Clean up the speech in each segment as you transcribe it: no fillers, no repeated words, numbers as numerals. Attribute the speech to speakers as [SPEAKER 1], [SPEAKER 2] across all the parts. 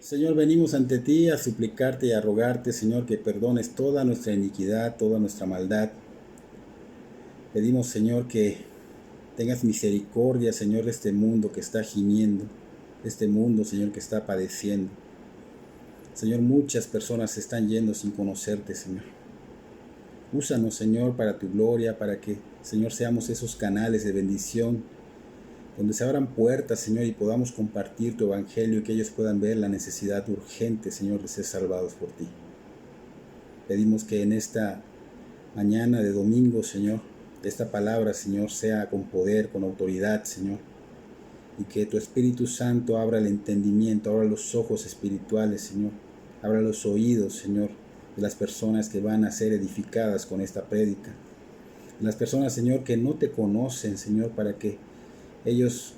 [SPEAKER 1] Señor, venimos ante ti a suplicarte y a rogarte, Señor, que perdones toda nuestra iniquidad, toda nuestra maldad. Pedimos, Señor, que tengas misericordia, Señor, de este mundo que está gimiendo, este mundo, Señor, que está padeciendo. Señor, muchas personas se están yendo sin conocerte, Señor. Úsanos, Señor, para tu gloria, para que, Señor, seamos esos canales de bendición, donde se abran puertas, Señor, y podamos compartir tu evangelio y que ellos puedan ver la necesidad urgente, Señor, de ser salvados por ti. Pedimos que en esta mañana de domingo, Señor, esta palabra, Señor, sea con poder, con autoridad, Señor, y que tu Espíritu Santo abra el entendimiento, abra los ojos espirituales, Señor, abra los oídos, Señor, de las personas que van a ser edificadas con esta prédica. Las personas, Señor, que no te conocen, Señor, para que ellos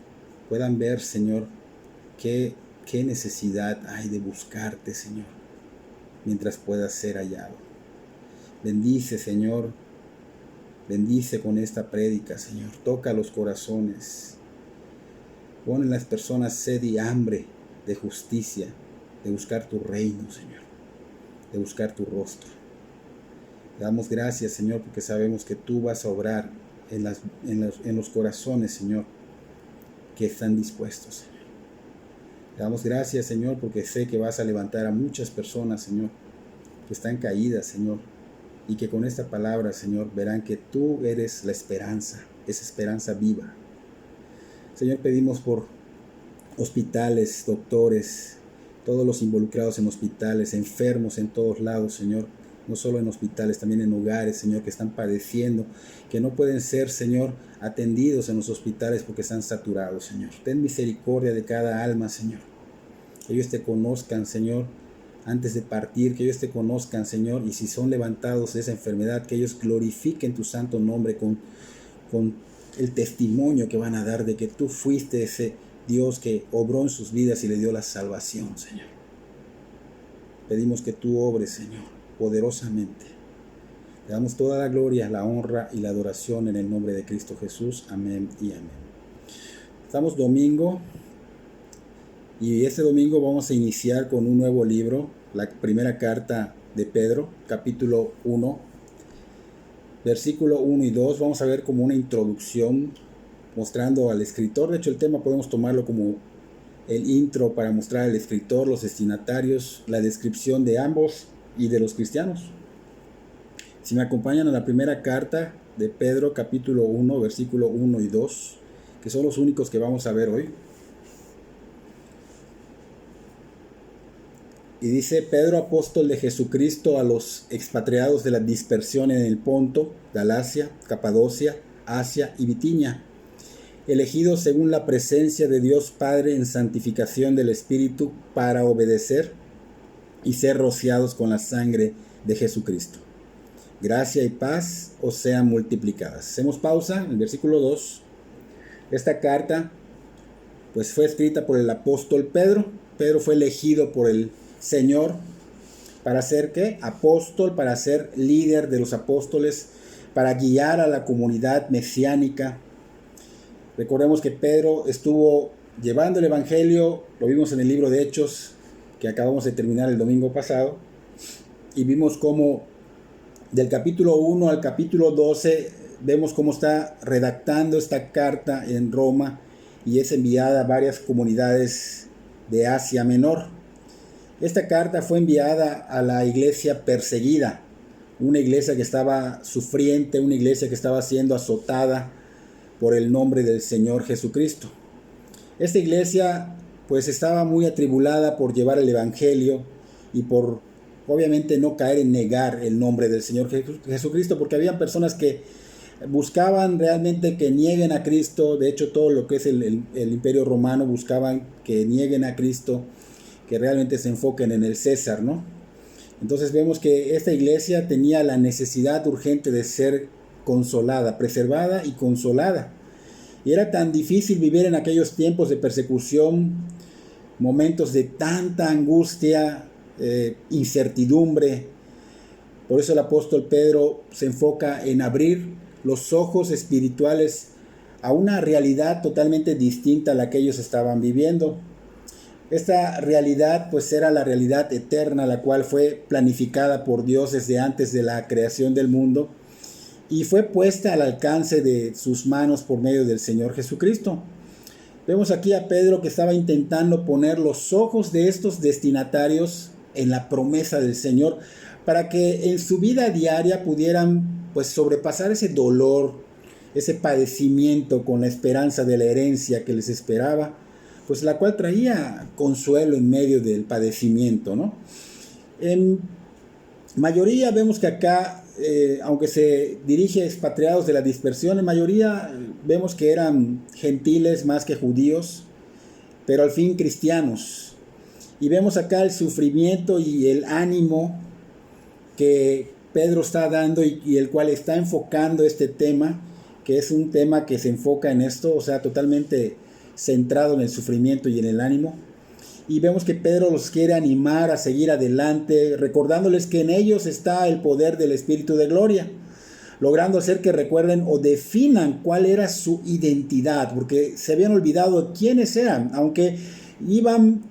[SPEAKER 1] puedan ver, Señor, qué necesidad hay de buscarte, Señor, mientras puedas ser hallado. Bendice, Señor, bendice con esta prédica, Señor. Toca los corazones. Pon en las personas sed y hambre de justicia, de buscar tu reino, Señor, de buscar tu rostro. Te damos gracias, Señor, porque sabemos que tú vas a obrar en los corazones, Señor, que están dispuestos, Señor. Te damos gracias, Señor, porque sé que vas a levantar a muchas personas, Señor, que están caídas, Señor, y que con esta palabra, Señor, verán que tú eres la esperanza, esa esperanza viva. Señor, pedimos por hospitales, doctores, todos los involucrados en hospitales, enfermos en todos lados, Señor, no solo en hospitales, también en hogares, Señor, que están padeciendo, que no pueden ser, Señor, atendidos en los hospitales porque están saturados, Señor. Ten misericordia de cada alma, Señor. Que ellos te conozcan, Señor, antes de partir, que ellos te conozcan, Señor, y si son levantados de esa enfermedad, que ellos glorifiquen tu santo nombre con el testimonio que van a dar de que tú fuiste ese Dios que obró en sus vidas y le dio la salvación, Señor. Pedimos que tú obres, Señor, poderosamente. Te damos toda la gloria, la honra y la adoración en el nombre de Cristo Jesús. Amén y amén. Estamos domingo y este domingo vamos a iniciar con un nuevo libro, la primera carta de Pedro, capítulo 1, versículo 1 y 2. Vamos a ver como una introducción mostrando al escritor. De hecho, el tema podemos tomarlo como el intro para mostrar al escritor, los destinatarios, la descripción de ambos y de los cristianos. Si me acompañan a la primera carta de Pedro, capítulo 1, versículo 1 y 2, que son los únicos que vamos a ver hoy. Y dice: Pedro, apóstol de Jesucristo, a los expatriados de la dispersión en el Ponto, Galacia, Capadocia, Asia y Bitinia, elegidos según la presencia de Dios Padre en santificación del Espíritu para obedecer y ser rociados con la sangre de Jesucristo. Gracia y paz os sean multiplicadas. Hacemos pausa en el versículo 2. Esta carta pues fue escrita por el apóstol Pedro. Pedro fue elegido por el Señor para ser ¿qué? Apóstol, para ser líder de los apóstoles, para guiar a la comunidad mesiánica. Recordemos que Pedro estuvo llevando el evangelio, lo vimos en el libro de Hechos, que acabamos de terminar el domingo pasado, y vimos cómo del capítulo 1 al capítulo 12, vemos cómo está redactando esta carta en Roma y es enviada a varias comunidades de Asia Menor. Esta carta fue enviada a la iglesia perseguida, una iglesia que estaba sufriente, una iglesia que estaba siendo azotada por el nombre del Señor Jesucristo. Esta iglesia pues estaba muy atribulada por llevar el evangelio y por obviamente no caer en negar el nombre del Señor Jesucristo, porque habían personas que buscaban realmente que nieguen a Cristo. De hecho, todo lo que es el imperio romano buscaban que nieguen a Cristo, que realmente se enfoquen en el César, ¿no? Entonces vemos que esta iglesia tenía la necesidad urgente de ser consolada, preservada y consolada. Y era tan difícil vivir en aquellos tiempos de persecución, momentos de tanta angustia, incertidumbre. Por eso el apóstol Pedro se enfoca en abrir los ojos espirituales a una realidad totalmente distinta a la que ellos estaban viviendo. Esta realidad pues era la realidad eterna, la cual fue planificada por Dios desde antes de la creación del mundo y fue puesta al alcance de sus manos por medio del Señor Jesucristo. Vemos aquí a Pedro que estaba intentando poner los ojos de estos destinatarios en la promesa del Señor para que en su vida diaria pudieran pues sobrepasar ese dolor, ese padecimiento con la esperanza de la herencia que les esperaba, pues la cual traía consuelo en medio del padecimiento, ¿no? En mayoría vemos que acá, aunque se dirige a expatriados de la dispersión, en mayoría vemos que eran gentiles más que judíos, pero al fin cristianos. Y vemos acá el sufrimiento y el ánimo que Pedro está dando y el cual está enfocando este tema, que es un tema que se enfoca en esto, o sea, totalmente centrado en el sufrimiento y en el ánimo. Y vemos que Pedro los quiere animar a seguir adelante, recordándoles que en ellos está el poder del Espíritu de gloria, logrando hacer que recuerden o definan cuál era su identidad, porque se habían olvidado quiénes eran, aunque iban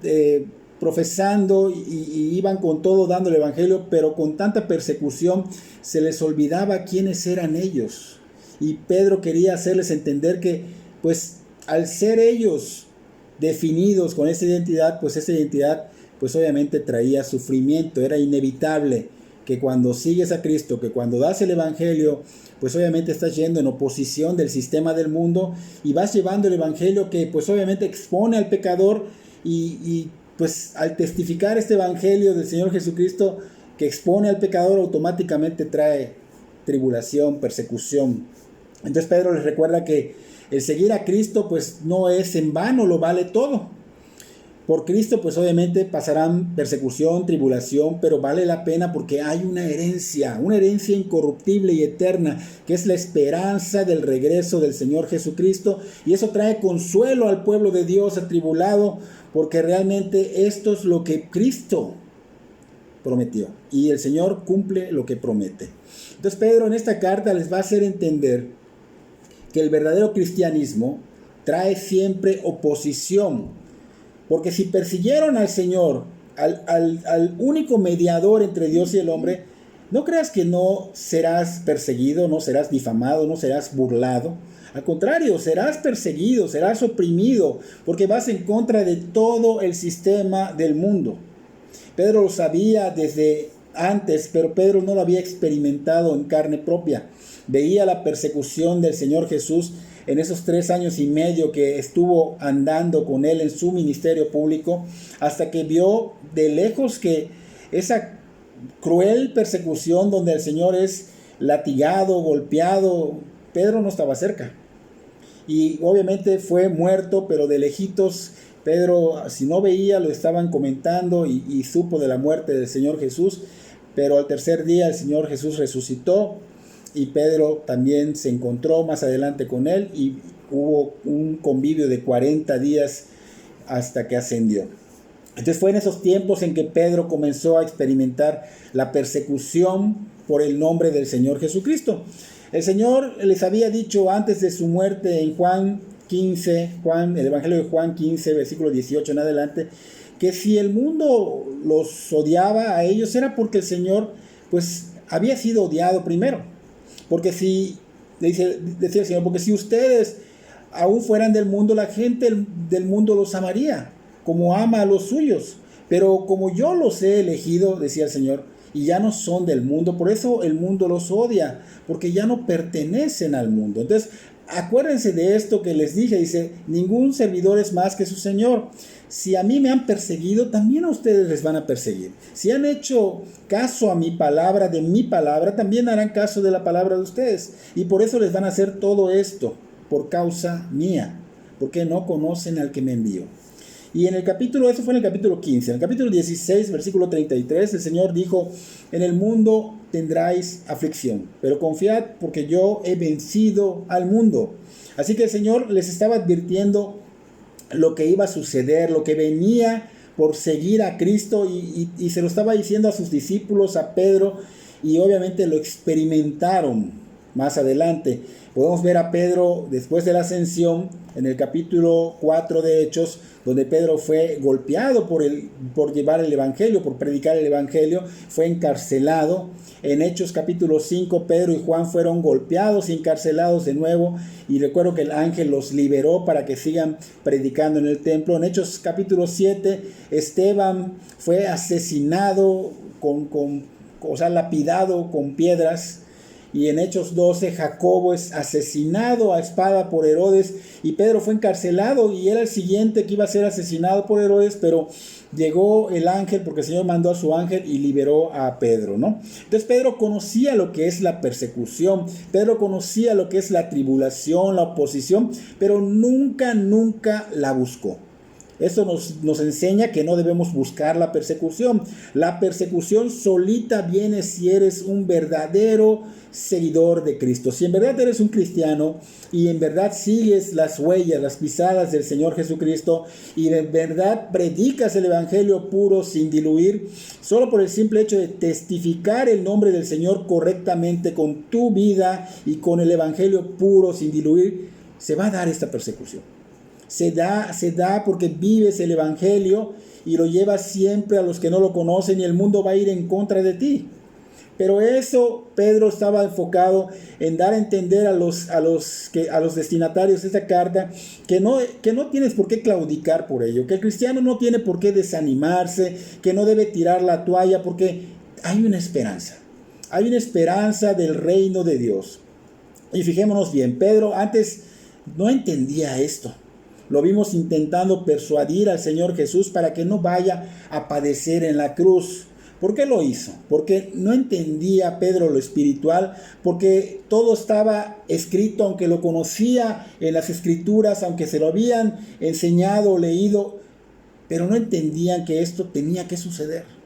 [SPEAKER 1] profesando y iban con todo dando el Evangelio, pero con tanta persecución se les olvidaba quiénes eran ellos. Y Pedro quería hacerles entender que, pues, al ser ellos definidos con esa identidad, pues esa identidad, pues obviamente traía sufrimiento. Era inevitable que cuando sigues a Cristo, que cuando das el Evangelio, pues obviamente estás yendo en oposición del sistema del mundo y vas llevando el Evangelio que pues obviamente expone al pecador y pues al testificar este Evangelio del Señor Jesucristo que expone al pecador, automáticamente trae tribulación, persecución. Entonces Pedro les recuerda que el seguir a Cristo pues no es en vano, lo vale todo. Por Cristo pues obviamente pasarán persecución, tribulación, pero vale la pena porque hay una herencia incorruptible y eterna, que es la esperanza del regreso del Señor Jesucristo, y eso trae consuelo al pueblo de Dios atribulado, porque realmente esto es lo que Cristo prometió, y el Señor cumple lo que promete. Entonces Pedro en esta carta les va a hacer entender que el verdadero cristianismo trae siempre oposición, porque si persiguieron al Señor, al único mediador entre Dios y el hombre, no creas que no serás perseguido, no serás difamado, no serás burlado. Al contrario, serás perseguido, serás oprimido, porque vas en contra de todo el sistema del mundo. Pedro lo sabía desde antes, pero Pedro no lo había experimentado en carne propia. Veía la persecución del Señor Jesús en esos 3 años y medio que estuvo andando con él en su ministerio público, hasta que vio de lejos que esa cruel persecución donde el Señor es latigado, golpeado, Pedro no estaba cerca. Y obviamente fue muerto, pero de lejitos. Pedro, si no veía, lo estaban comentando y supo de la muerte del Señor Jesús, pero al tercer día el Señor Jesús resucitó y Pedro también se encontró más adelante con él y hubo un convivio de 40 días hasta que ascendió. Entonces fue en esos tiempos en que Pedro comenzó a experimentar la persecución por el nombre del Señor Jesucristo. El Señor les había dicho antes de su muerte en Juan 15, el Evangelio de Juan 15, versículo 18 en adelante, que si el mundo los odiaba a ellos era porque el Señor pues había sido odiado primero. Porque si, decía el Señor, porque si ustedes aún fueran del mundo, la gente del mundo los amaría, como ama a los suyos. Pero como yo los he elegido, decía el Señor, y ya no son del mundo, por eso el mundo los odia, porque ya no pertenecen al mundo. Entonces, acuérdense de esto que les dije, dice, ningún servidor es más que su Señor. Si a mí me han perseguido, también a ustedes les van a perseguir. Si han hecho caso a mi palabra, de mi palabra, también harán caso de la palabra de ustedes. Y por eso les van a hacer todo esto, por causa mía, porque no conocen al que me envió. Y en el capítulo, eso fue en el capítulo 15, en el capítulo 16, versículo 33, el Señor dijo, en el mundo tendráis aflicción, pero confiad porque yo he vencido al mundo. Así que el Señor les estaba advirtiendo lo que iba a suceder, lo que venía por seguir a Cristo y se lo estaba diciendo a sus discípulos, a Pedro, y obviamente lo experimentaron más adelante. Podemos ver a Pedro después de la ascensión en el capítulo 4 de Hechos, donde Pedro fue golpeado por llevar el evangelio, por predicar el evangelio, fue encarcelado. En Hechos capítulo 5, Pedro y Juan fueron golpeados y encarcelados de nuevo, y recuerdo que el ángel los liberó para que sigan predicando en el templo. En Hechos capítulo 7, Esteban fue asesinado lapidado con piedras. Y en Hechos 12, Jacobo es asesinado a espada por Herodes, y Pedro fue encarcelado y era el siguiente que iba a ser asesinado por Herodes, pero llegó el ángel, porque el Señor mandó a su ángel y liberó a Pedro, ¿no? Entonces Pedro conocía lo que es la persecución, Pedro conocía lo que es la tribulación, la oposición, pero nunca la buscó. Esto nos enseña que no debemos buscar la persecución. La persecución solita viene si eres un verdadero seguidor de Cristo. Si en verdad eres un cristiano y en verdad sigues las huellas, las pisadas del Señor Jesucristo, y en verdad predicas el evangelio puro sin diluir, solo por el simple hecho de testificar el nombre del Señor correctamente con tu vida y con el evangelio puro sin diluir, se va a dar esta persecución. Se da porque vives el evangelio y lo llevas siempre a los que no lo conocen, y el mundo va a ir en contra de ti. Pero eso, Pedro estaba enfocado en dar a entender a los destinatarios de esta carta que no tienes por qué claudicar por ello, que el cristiano no tiene por qué desanimarse, que no debe tirar la toalla, porque hay una esperanza del reino de Dios. Y fijémonos bien, Pedro antes no entendía esto. Lo vimos intentando persuadir al Señor Jesús para que no vaya a padecer en la cruz. ¿Por qué lo hizo? Porque no entendía Pedro lo espiritual, porque todo estaba escrito, aunque lo conocía en las escrituras, aunque se lo habían enseñado o leído, pero no entendían que esto tenía que suceder.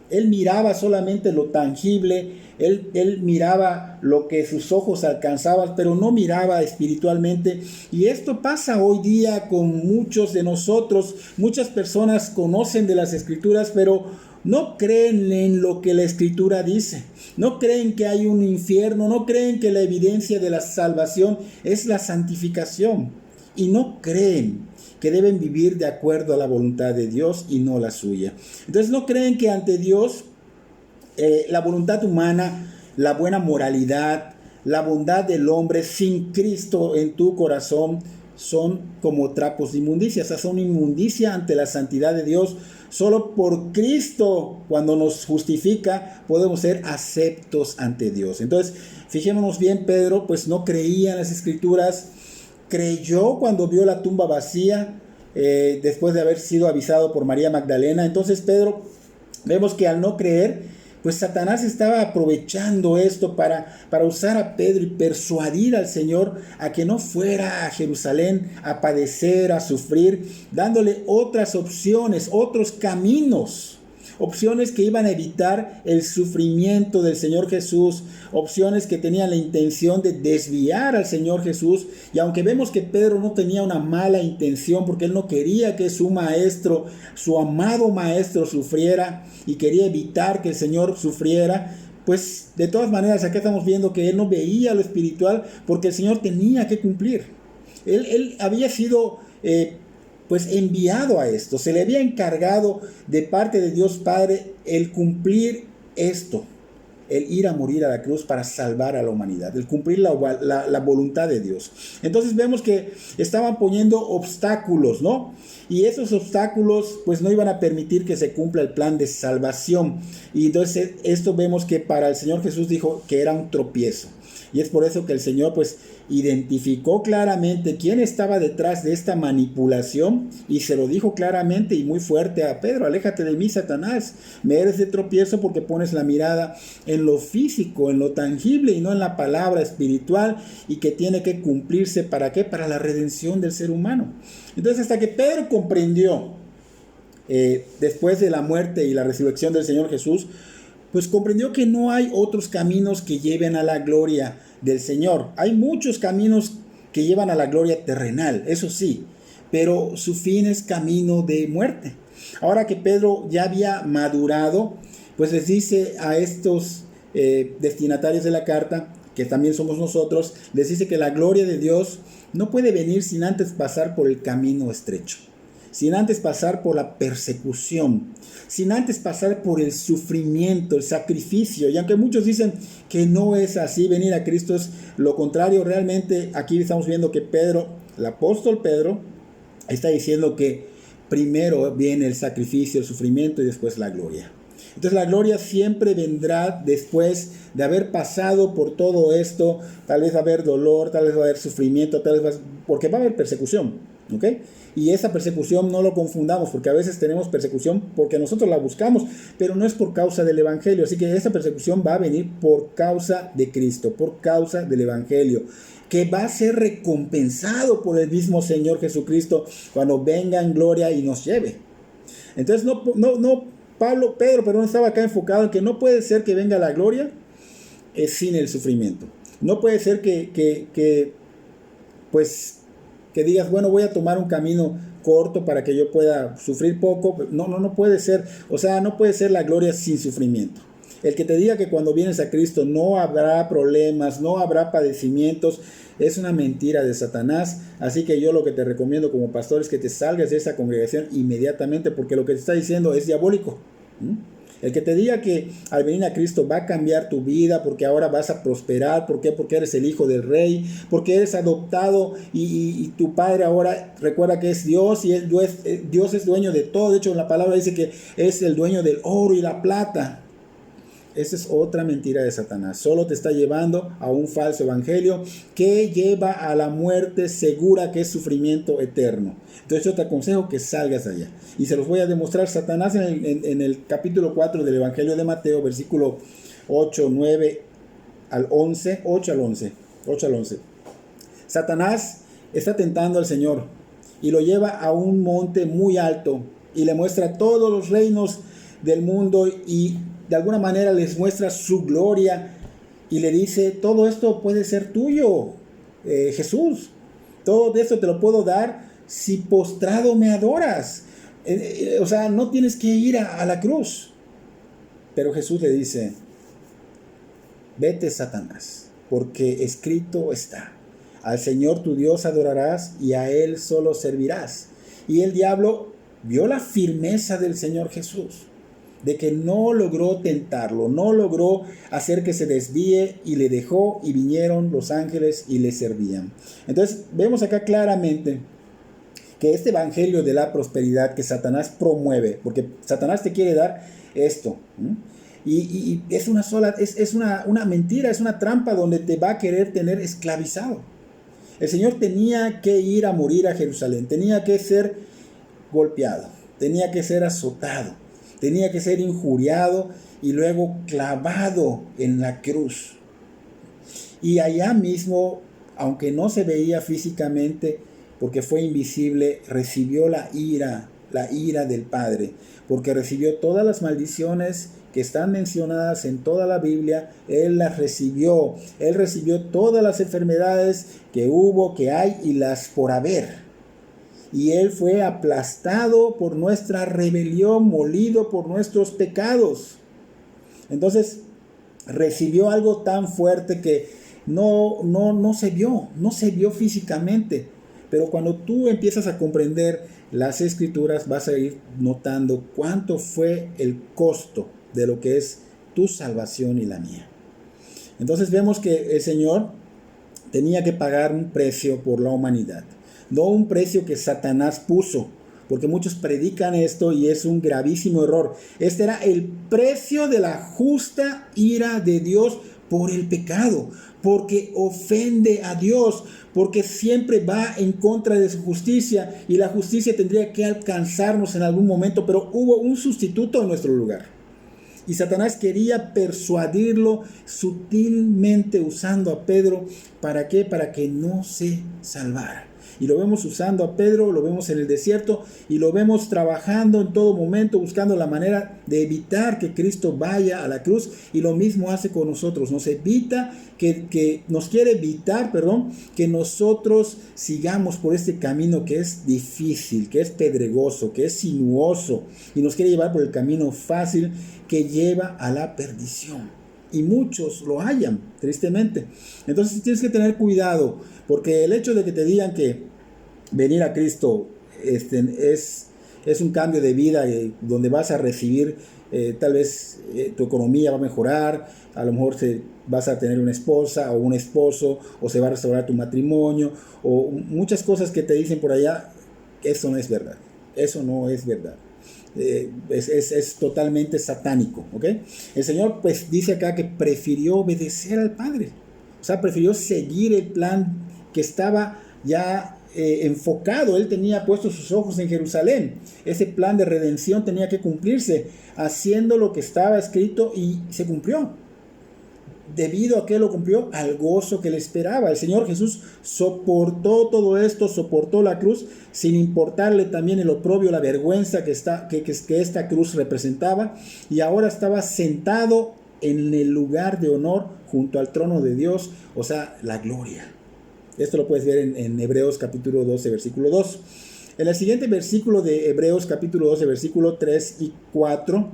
[SPEAKER 1] Él miraba solamente lo tangible, él miraba lo que sus ojos alcanzaban, pero no miraba espiritualmente. Y esto pasa hoy día con muchos de nosotros. Muchas personas conocen de las escrituras, pero no creen en lo que la escritura dice. No creen que hay un infierno, no creen que la evidencia de la salvación es la santificación. Y no creen que deben vivir de acuerdo a la voluntad de Dios y no la suya. Entonces no creen que ante Dios la voluntad humana, la buena moralidad, la bondad del hombre sin Cristo en tu corazón son como trapos de inmundicia. O sea, son inmundicia ante la santidad de Dios. Solo por Cristo, cuando nos justifica, podemos ser aceptos ante Dios. Entonces, fijémonos bien, Pedro pues no creía en las escrituras. Creyó cuando vio la tumba vacía, después de haber sido avisado por María Magdalena. Entonces Pedro, vemos que al no creer, pues Satanás estaba aprovechando esto para usar a Pedro y persuadir al Señor a que no fuera a Jerusalén a padecer, a sufrir, dándole otras opciones, otros caminos. Opciones que iban a evitar el sufrimiento del Señor Jesús, opciones que tenían la intención de desviar al Señor Jesús. Y aunque vemos que Pedro no tenía una mala intención, porque él no quería que su maestro, su amado maestro, sufriera y quería evitar que el Señor sufriera, pues de todas maneras acá estamos viendo que él no veía lo espiritual, porque el Señor tenía que cumplir. Él había sido pues enviado a esto, se le había encargado de parte de Dios Padre el cumplir esto, el ir a morir a la cruz para salvar a la humanidad, el cumplir la voluntad de Dios. Entonces vemos que estaban poniendo obstáculos, ¿no? Y esos obstáculos pues no iban a permitir que se cumpla el plan de salvación. Y entonces esto vemos que para el Señor Jesús dijo que era un tropiezo. Y es por eso que el Señor pues identificó claramente quién estaba detrás de esta manipulación y se lo dijo claramente y muy fuerte a Pedro: aléjate de mí, Satanás, me eres de tropiezo porque pones la mirada en lo físico, en lo tangible y no en la palabra espiritual, y que tiene que cumplirse ¿para qué? Para la redención del ser humano. Entonces hasta que Pedro comprendió después de la muerte y la resurrección del Señor Jesús, pues comprendió que no hay otros caminos que lleven a la gloria del Señor. Hay muchos caminos que llevan a la gloria terrenal, eso sí, pero su fin es camino de muerte. Ahora que Pedro ya había madurado, pues les dice a estos destinatarios de la carta que también somos nosotros, les dice que la gloria de Dios no puede venir sin antes pasar por el camino estrecho, sin antes pasar por la persecución, sin antes pasar por el sufrimiento, el sacrificio. Y aunque muchos dicen que no es así, venir a Cristo es lo contrario, realmente aquí estamos viendo que Pedro, el apóstol Pedro, está diciendo que primero viene el sacrificio, el sufrimiento y después la gloria. Entonces la gloria siempre vendrá después de haber pasado por todo esto. Tal vez va a haber dolor, tal vez va a haber sufrimiento, porque va a haber persecución, ¿ok? Y esa persecución no lo confundamos, porque a veces tenemos persecución porque nosotros la buscamos, pero no es por causa del Evangelio. Así que esa persecución va a venir por causa de Cristo, por causa del Evangelio, que va a ser recompensado por el mismo Señor Jesucristo cuando venga en gloria y nos lleve. Entonces Pedro estaba acá enfocado en que no puede ser que venga la gloria sin el sufrimiento. No puede ser que digas, bueno, voy a tomar un camino corto para que yo pueda sufrir poco. No puede ser. O sea, no puede ser la gloria sin sufrimiento. El que te diga que cuando vienes a Cristo no habrá problemas, no habrá padecimientos, es una mentira de Satanás. Así que yo lo que te recomiendo como pastor es que te salgas de esa congregación inmediatamente, porque lo que te está diciendo es diabólico. El que te diga que al venir a Cristo va a cambiar tu vida, porque ahora vas a prosperar. ¿Por qué? Porque eres el hijo del rey, porque eres adoptado y tu padre ahora recuerda que es Dios y Dios es dueño de todo. De hecho, la palabra dice que es el dueño del oro y la plata. Esa es otra mentira de Satanás. Solo te está llevando a un falso evangelio que lleva a la muerte segura, que es sufrimiento eterno. Entonces yo te aconsejo que salgas de allá. Y se los voy a demostrar. Satanás en el capítulo 4 del Evangelio de Mateo, versículo 8 al 11. Satanás está tentando al Señor y lo lleva a un monte muy alto y le muestra todos los reinos del mundo y de alguna manera les muestra su gloria y le dice, todo esto puede ser tuyo, Jesús. Todo esto te lo puedo dar si postrado me adoras. O sea, no tienes que ir a la cruz. Pero Jesús le dice, vete, Satanás, porque escrito está, al Señor tu Dios adorarás y a Él solo servirás. Y el diablo vio la firmeza del Señor Jesús, de que no logró tentarlo, no logró hacer que se desvíe y le dejó y vinieron los ángeles y le servían. Entonces vemos acá claramente que este evangelio de la prosperidad que Satanás promueve, porque Satanás te quiere dar esto, y es una mentira, es una trampa donde te va a querer tener esclavizado. El Señor tenía que ir a morir a Jerusalén, tenía que ser golpeado, tenía que ser azotado, tenía que ser injuriado y luego clavado en la cruz. Y allá mismo, aunque no se veía físicamente, porque fue invisible, recibió la ira del Padre, porque recibió todas las maldiciones que están mencionadas en toda la Biblia. Él las recibió. Él recibió todas las enfermedades que hubo, que hay y las por haber. Y Él fue aplastado por nuestra rebelión, molido por nuestros pecados. Entonces recibió algo tan fuerte que no se vio físicamente. Pero cuando tú empiezas a comprender las Escrituras, vas a ir notando cuánto fue el costo de lo que es tu salvación y la mía. Entonces vemos que el Señor tenía que pagar un precio por la humanidad. No un precio que Satanás puso, porque muchos predican esto y es un gravísimo error. Este era el precio de la justa ira de Dios por el pecado, porque ofende a Dios, porque siempre va en contra de su justicia y la justicia tendría que alcanzarnos en algún momento, pero hubo un sustituto en nuestro lugar. Y Satanás quería persuadirlo sutilmente usando a Pedro. ¿Para qué? Para que no se salvara. Y lo vemos usando a Pedro, lo vemos en el desierto y lo vemos trabajando en todo momento, buscando la manera de evitar que Cristo vaya a la cruz. Y lo mismo hace con nosotros. Nos quiere evitar que nosotros sigamos por este camino que es difícil, que es pedregoso, que es sinuoso. Y nos quiere llevar por el camino fácil que lleva a la perdición. y muchos lo hallan, tristemente. Entonces tienes que tener cuidado, porque el hecho de que te digan que venir a Cristo es un cambio de vida donde vas a recibir, tal vez tu economía va a mejorar, a lo mejor vas a tener una esposa o un esposo, o se va a restaurar tu matrimonio, o muchas cosas que te dicen por allá. Eso no es verdad, eso no es verdad. Es totalmente satánico, ¿ok? El Señor pues dice acá que prefirió obedecer al Padre, o sea, prefirió seguir el plan que estaba ya enfocado. Él tenía puestos sus ojos en Jerusalén. Ese plan de redención tenía que cumplirse, haciendo lo que estaba escrito, y se cumplió. Debido a que lo cumplió, al gozo que le esperaba. El Señor Jesús soportó todo esto, soportó la cruz, sin importarle también el oprobio, la vergüenza que esta cruz representaba, y ahora estaba sentado en el lugar de honor junto al trono de Dios, o sea, la gloria. Esto lo puedes ver en Hebreos capítulo 12, versículo 2. En el siguiente versículo de Hebreos capítulo 12, versículo 3 y 4,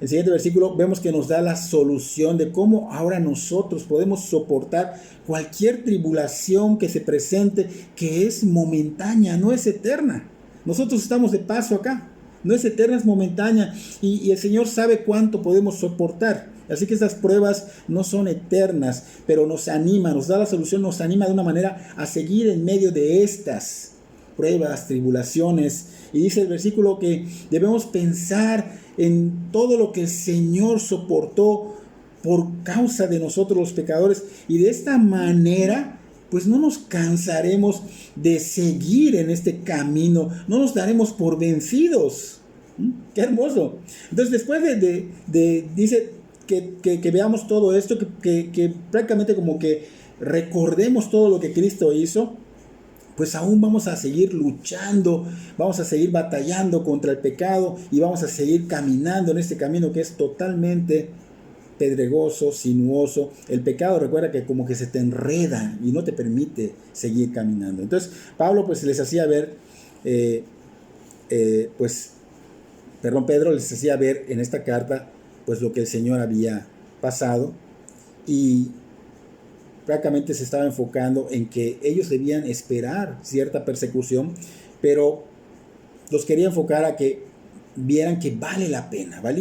[SPEAKER 1] el siguiente versículo, vemos que nos da la solución de cómo ahora nosotros podemos soportar cualquier tribulación que se presente, que es momentánea, no es eterna. Nosotros estamos de paso acá, no es eterna, es momentánea, y el Señor sabe cuánto podemos soportar. Así que estas pruebas no son eternas, pero nos anima, nos da la solución, nos anima de una manera a seguir en medio de estas pruebas, tribulaciones. Y dice el versículo que debemos pensar en todo lo que el Señor soportó por causa de nosotros los pecadores, y de esta manera pues no nos cansaremos de seguir en este camino, no nos daremos por vencidos. ¡Qué hermoso! Entonces, después dice que veamos todo esto, que prácticamente como que recordemos todo lo que Cristo hizo, pues aún vamos a seguir luchando, vamos a seguir batallando contra el pecado, y vamos a seguir caminando en este camino que es totalmente pedregoso, sinuoso. El pecado, recuerda que como que se te enreda y no te permite seguir caminando. Entonces Pedro les hacía ver en esta carta pues lo que el Señor había pasado, y prácticamente se estaba enfocando en que ellos debían esperar cierta persecución, pero los quería enfocar a que vieran que valía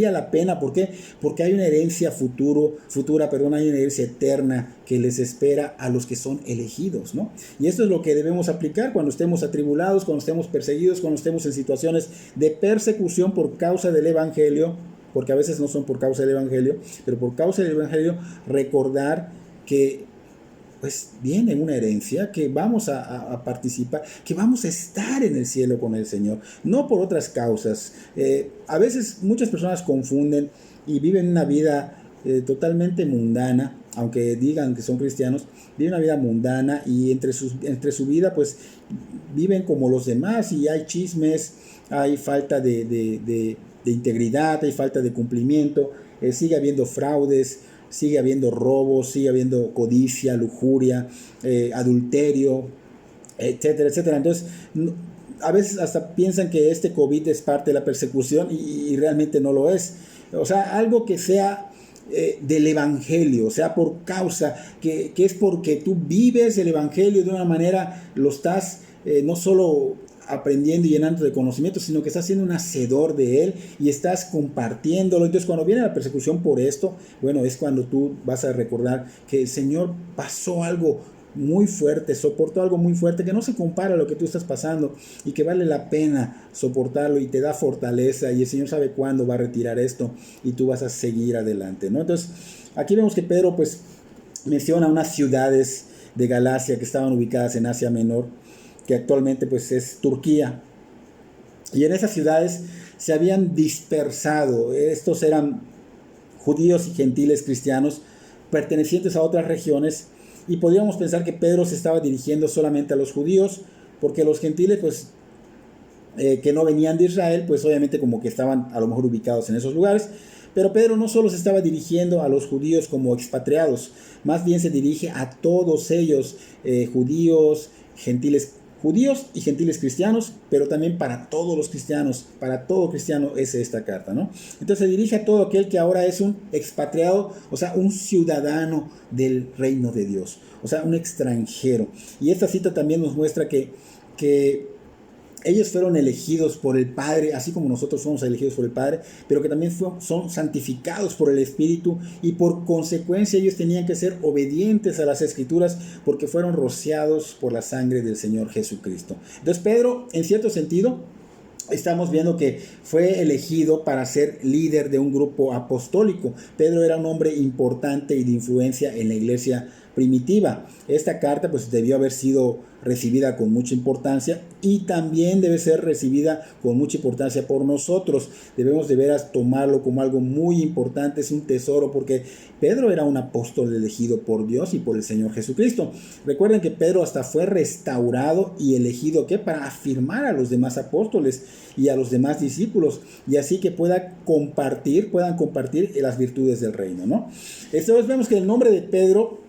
[SPEAKER 1] la pena. ¿Por qué? Porque hay una herencia hay una herencia eterna que les espera a los que son elegidos, ¿no? Y esto es lo que debemos aplicar cuando estemos atribulados, cuando estemos perseguidos, cuando estemos en situaciones de persecución por causa del Evangelio, porque a veces no son por causa del Evangelio, pero por causa del Evangelio, recordar que pues viene una herencia, que vamos a participar, que vamos a estar en el cielo con el Señor, no por otras causas. A veces muchas personas confunden y viven una vida totalmente mundana, aunque digan que son cristianos, viven una vida mundana, y entre su vida pues viven como los demás, y hay chismes, hay falta de integridad, hay falta de cumplimiento, sigue habiendo fraudes, sigue habiendo robos, sigue habiendo codicia, lujuria, adulterio, etcétera, etcétera. Entonces, a veces hasta piensan que este COVID es parte de la persecución, y realmente no lo es. O sea, algo que sea del Evangelio, o sea, por causa, que es porque tú vives el Evangelio de una manera, lo estás no solo aprendiendo y llenando de conocimiento, sino que estás siendo un hacedor de él y estás compartiéndolo. Entonces, cuando viene la persecución por esto, bueno, es cuando tú vas a recordar que el Señor pasó algo muy fuerte, soportó algo muy fuerte que no se compara a lo que tú estás pasando, y que vale la pena soportarlo, y te da fortaleza, y el Señor sabe cuándo va a retirar esto, y tú vas a seguir adelante, ¿no? Entonces, aquí vemos que Pedro pues menciona unas ciudades de Galacia que estaban ubicadas en Asia Menor, que actualmente pues es Turquía, y en esas ciudades se habían dispersado. Estos eran judíos y gentiles cristianos pertenecientes a otras regiones, y podríamos pensar que Pedro se estaba dirigiendo solamente a los judíos, porque los gentiles pues que no venían de Israel, pues obviamente como que estaban a lo mejor ubicados en esos lugares. Pero Pedro no solo se estaba dirigiendo a los judíos como expatriados, más bien se dirige a todos ellos, judíos, gentiles judíos y gentiles cristianos, pero también para todos los cristianos, para todo cristiano es esta carta, ¿no? Entonces se dirige a todo aquel que ahora es un expatriado, o sea, un ciudadano del reino de Dios, o sea, un extranjero. Y esta cita también nos muestra que ellos fueron elegidos por el Padre, así como nosotros somos elegidos por el Padre, pero que también son santificados por el Espíritu, y por consecuencia ellos tenían que ser obedientes a las Escrituras porque fueron rociados por la sangre del Señor Jesucristo. Entonces Pedro, en cierto sentido, estamos viendo que fue elegido para ser líder de un grupo apostólico. Pedro era un hombre importante y de influencia en la iglesia primitiva. Esta carta pues debió haber sido recibida con mucha importancia, y también debe ser recibida con mucha importancia por nosotros. Debemos de veras tomarlo como algo muy importante, es un tesoro, porque Pedro era un apóstol elegido por Dios y por el Señor Jesucristo. Recuerden que Pedro hasta fue restaurado y elegido para afirmar a los demás apóstoles y a los demás discípulos, y así que puedan compartir las virtudes del reino, ¿no? Entonces vemos que el nombre de Pedro,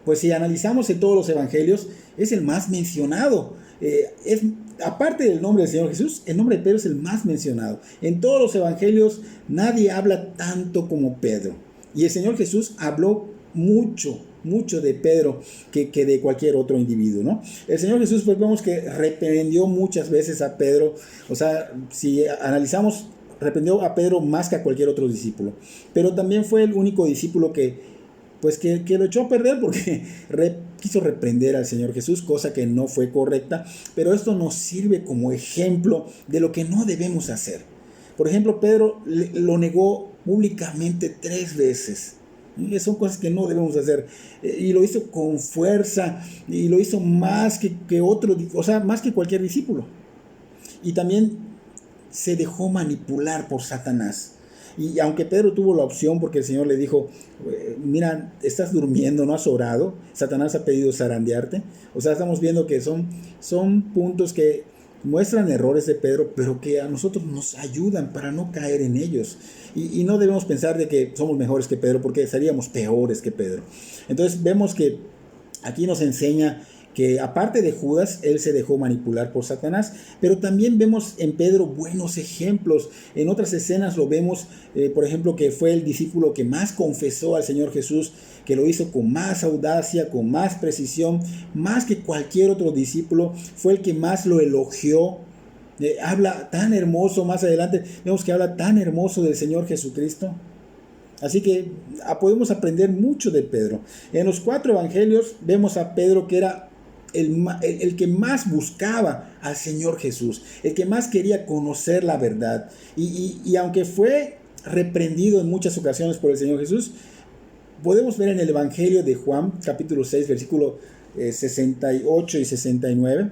[SPEAKER 1] pues si analizamos en todos los evangelios, es el más mencionado. Aparte del nombre del Señor Jesús, el nombre de Pedro es el más mencionado. En todos los evangelios nadie habla tanto como Pedro. Y el Señor Jesús habló mucho de Pedro que de cualquier otro individuo, ¿no? El Señor Jesús, pues vemos que reprendió muchas veces a Pedro. O sea, si analizamos, reprendió a Pedro más que a cualquier otro discípulo. Pero también fue el único discípulo que lo echó a perder, porque quiso reprender al Señor Jesús, cosa que no fue correcta. Pero esto nos sirve como ejemplo de lo que no debemos hacer. Por ejemplo, Pedro lo negó públicamente 3 veces. Son cosas que no debemos hacer, y lo hizo con fuerza, y lo hizo más que otro, o sea, más que cualquier discípulo. Y también se dejó manipular por Satanás. Y aunque Pedro tuvo la opción, porque el Señor le dijo, mira, estás durmiendo, no has orado, Satanás ha pedido zarandearte. O sea, estamos viendo que son puntos que muestran errores de Pedro, pero que a nosotros nos ayudan para no caer en ellos. Y no debemos pensar de que somos mejores que Pedro, porque seríamos peores que Pedro. Entonces vemos que aquí nos enseña que aparte de Judas, él se dejó manipular por Satanás, pero también vemos en Pedro buenos ejemplos. En otras escenas lo vemos, por ejemplo, que fue el discípulo que más confesó al Señor Jesús, que lo hizo con más audacia, con más precisión, más que cualquier otro discípulo. Fue el que más lo elogió. Habla tan hermoso, más adelante vemos que habla tan hermoso del Señor Jesucristo. Así que podemos aprender mucho de Pedro. En los 4 evangelios vemos a Pedro que era el que más buscaba al Señor Jesús, el que más quería conocer la verdad. Y aunque fue reprendido en muchas ocasiones por el Señor Jesús, podemos ver en el Evangelio de Juan, capítulo 6, versículo 68 y 69,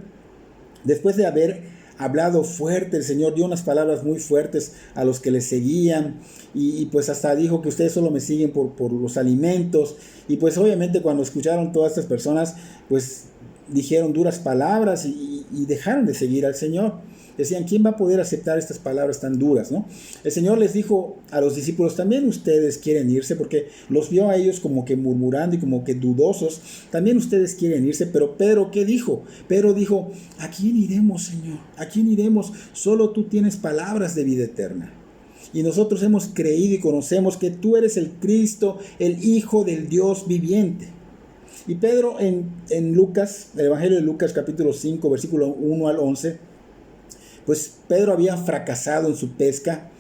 [SPEAKER 1] después de haber hablado fuerte, el Señor dio unas palabras muy fuertes a los que le seguían, y pues hasta dijo que ustedes solo me siguen por los alimentos. Y pues obviamente cuando escucharon todas estas personas, pues dijeron duras palabras y dejaron de seguir al Señor. Decían, ¿quién va a poder aceptar estas palabras tan duras, no? El Señor les dijo a los discípulos, también ustedes quieren irse, porque los vio a ellos como que murmurando y como que dudosos. También ustedes quieren irse. Pero Pedro, ¿qué dijo? Pedro dijo, ¿a quién iremos, Señor? ¿A quién iremos? Solo tú tienes palabras de vida eterna. Y nosotros hemos creído y conocemos que tú eres el Cristo, el Hijo del Dios viviente. Y Pedro en Lucas, el Evangelio de Lucas capítulo 5, versículo 1 al 11, pues Pedro había fracasado en su pesca,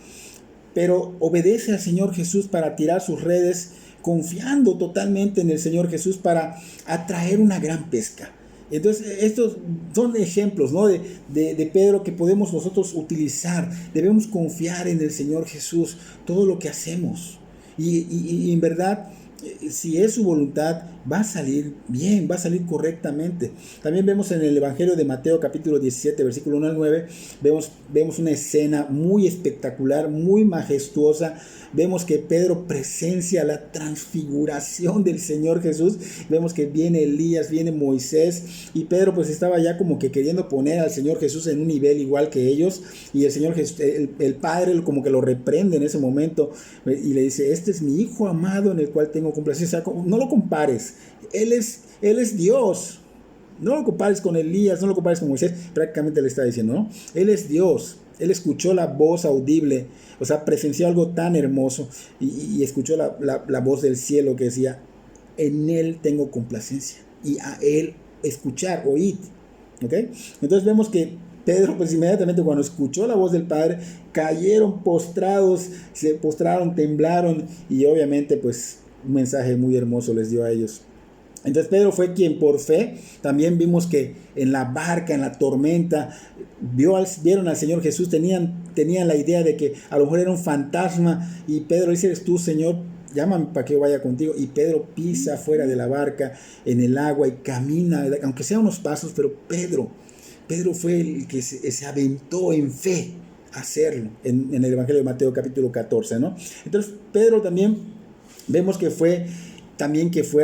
[SPEAKER 1] pero obedece al Señor Jesús para tirar sus redes, confiando totalmente en el Señor Jesús para atraer una gran pesca. Entonces estos son ejemplos, ¿no? de Pedro que podemos nosotros utilizar. Debemos confiar en el Señor Jesús todo lo que hacemos, y en verdad, si es su voluntad, va a salir bien, va a salir correctamente. También vemos en el Evangelio de Mateo capítulo 17, versículo 1 al 9, vemos una escena muy espectacular, muy majestuosa. Vemos que Pedro presencia la transfiguración del Señor Jesús. Vemos que viene Elías, viene Moisés, y Pedro pues estaba ya como que queriendo poner al Señor Jesús en un nivel igual que ellos, y el Señor Jesús, el Padre como que lo reprende en ese momento y le dice, este es mi Hijo amado en el cual tengo complacencia. O sea, no lo compares, Él es Dios. No lo compares con Elías, no lo compares con Moisés, prácticamente le está diciendo, ¿no? Él es Dios, él escuchó la voz audible, o sea, presenció algo tan hermoso y escuchó la voz del cielo que decía, en él tengo complacencia, y a él escuchar, oíd, ¿ok? Entonces vemos que Pedro, pues inmediatamente cuando escuchó la voz del Padre, cayeron postrados, se postraron, temblaron, y obviamente pues un mensaje muy hermoso les dio a ellos. Entonces Pedro fue quien por fe, también vimos que en la barca, en la tormenta, vieron al Señor Jesús, tenían la idea de que a lo mejor era un fantasma, y Pedro dice, eres tú, Señor, llámame para que yo vaya contigo. Y Pedro pisa fuera de la barca, en el agua, y camina, aunque sea unos pasos, pero Pedro fue el que se aventó en fe a hacerlo, en el Evangelio de Mateo capítulo 14, ¿no? Entonces Pedro también vemos que fue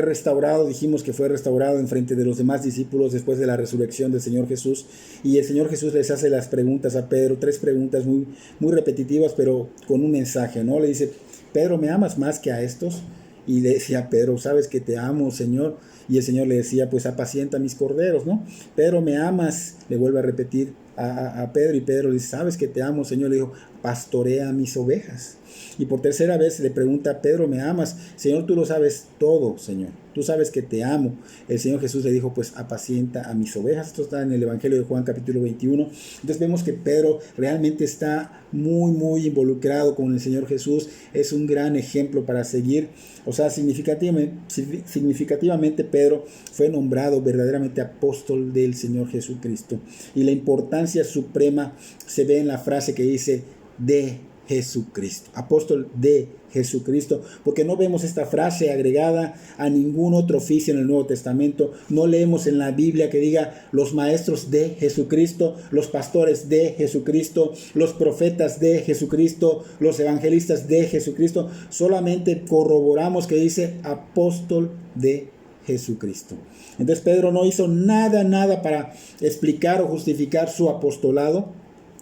[SPEAKER 1] restaurado, dijimos que fue restaurado en frente de los demás discípulos después de la resurrección del Señor Jesús, y el Señor Jesús les hace las preguntas a Pedro, 3 preguntas muy, muy repetitivas, pero con un mensaje, ¿no? Le dice, Pedro, ¿me amas más que a estos? Y le decía Pedro, sabes que te amo, Señor. Y el Señor le decía, pues apacienta mis corderos, ¿no? Pedro, ¿me amas? Le vuelve a repetir a Pedro, y Pedro le dice, sabes que te amo, Señor. Le dijo, pastorea mis ovejas. Y por tercera vez le pregunta, Pedro, ¿me amas? Señor, tú lo sabes todo, Señor. Tú sabes que te amo. El Señor Jesús le dijo, pues apacienta a mis ovejas. Esto está en el Evangelio de Juan capítulo 21. Entonces vemos que Pedro realmente está muy, muy involucrado con el Señor Jesús. Es un gran ejemplo para seguir. O sea, significativamente Pedro fue nombrado verdaderamente apóstol del Señor Jesucristo. Y la importancia suprema se ve en la frase que dice, de Jesucristo, apóstol de Jesucristo, porque no vemos esta frase agregada a ningún otro oficio en el Nuevo Testamento. No leemos en la Biblia que diga los maestros de Jesucristo, los pastores de Jesucristo, los profetas de Jesucristo, los evangelistas de Jesucristo. Solamente corroboramos que dice apóstol de Jesucristo. Entonces Pedro no hizo nada para explicar o justificar su apostolado,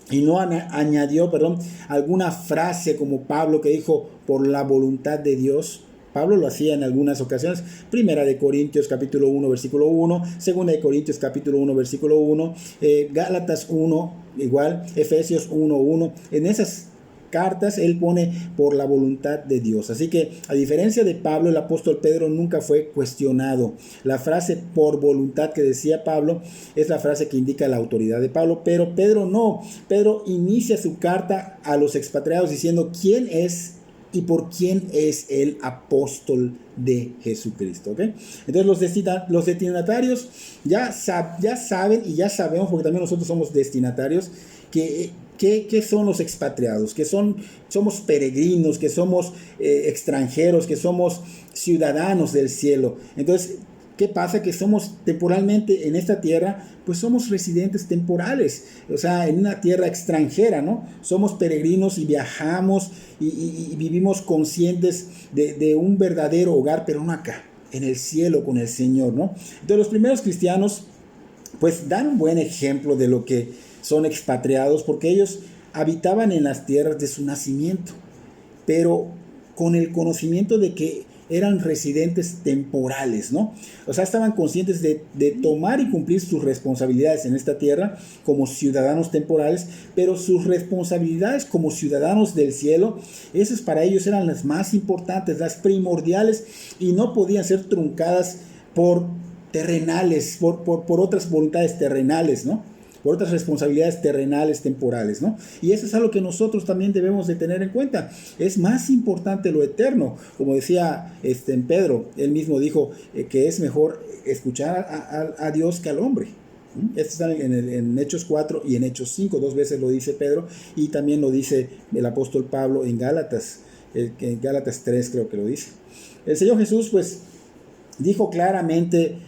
[SPEAKER 1] y no añadió, alguna frase como Pablo que dijo por la voluntad de Dios. Pablo lo hacía en algunas ocasiones. Primera de Corintios capítulo 1 versículo 1, segunda de Corintios capítulo 1 versículo 1, Gálatas 1 igual, Efesios 1:1. En esas cartas él pone por la voluntad de Dios. Así que a diferencia de Pablo, el apóstol Pedro nunca fue cuestionado. La frase por voluntad que decía Pablo es la frase que indica la autoridad de Pablo, pero Pedro no. Pedro inicia su carta a los expatriados diciendo quién es y por quién es el apóstol de Jesucristo, ¿ok? Entonces los destinatarios ya saben, y ya sabemos, porque también nosotros somos destinatarios, ¿Qué son los expatriados? Que somos peregrinos, que somos extranjeros, que somos ciudadanos del cielo. Entonces, ¿qué pasa? Que somos temporalmente en esta tierra, pues somos residentes temporales, o sea, en una tierra extranjera, ¿no? Somos peregrinos y viajamos y vivimos conscientes de un verdadero hogar, pero no acá, en el cielo con el Señor, ¿no? Entonces, los primeros cristianos, pues dan un buen ejemplo de lo que son expatriados, porque ellos habitaban en las tierras de su nacimiento, pero con el conocimiento de que eran residentes temporales, ¿no? O sea, estaban conscientes de tomar y cumplir sus responsabilidades en esta tierra como ciudadanos temporales, pero sus responsabilidades como ciudadanos del cielo, esas para ellos eran las más importantes, las primordiales, y no podían ser truncadas por terrenales, por otras voluntades terrenales, ¿no? Por otras responsabilidades terrenales, temporales, ¿no? Y eso es algo que nosotros también debemos de tener en cuenta. Es más importante lo eterno. Como decía Pedro, él mismo dijo que es mejor escuchar a Dios que al hombre. Esto está en Hechos 4 y en Hechos 5, 2 veces lo dice Pedro, y también lo dice el apóstol Pablo en Gálatas, en Gálatas 3 creo que lo dice. El Señor Jesús pues dijo claramente,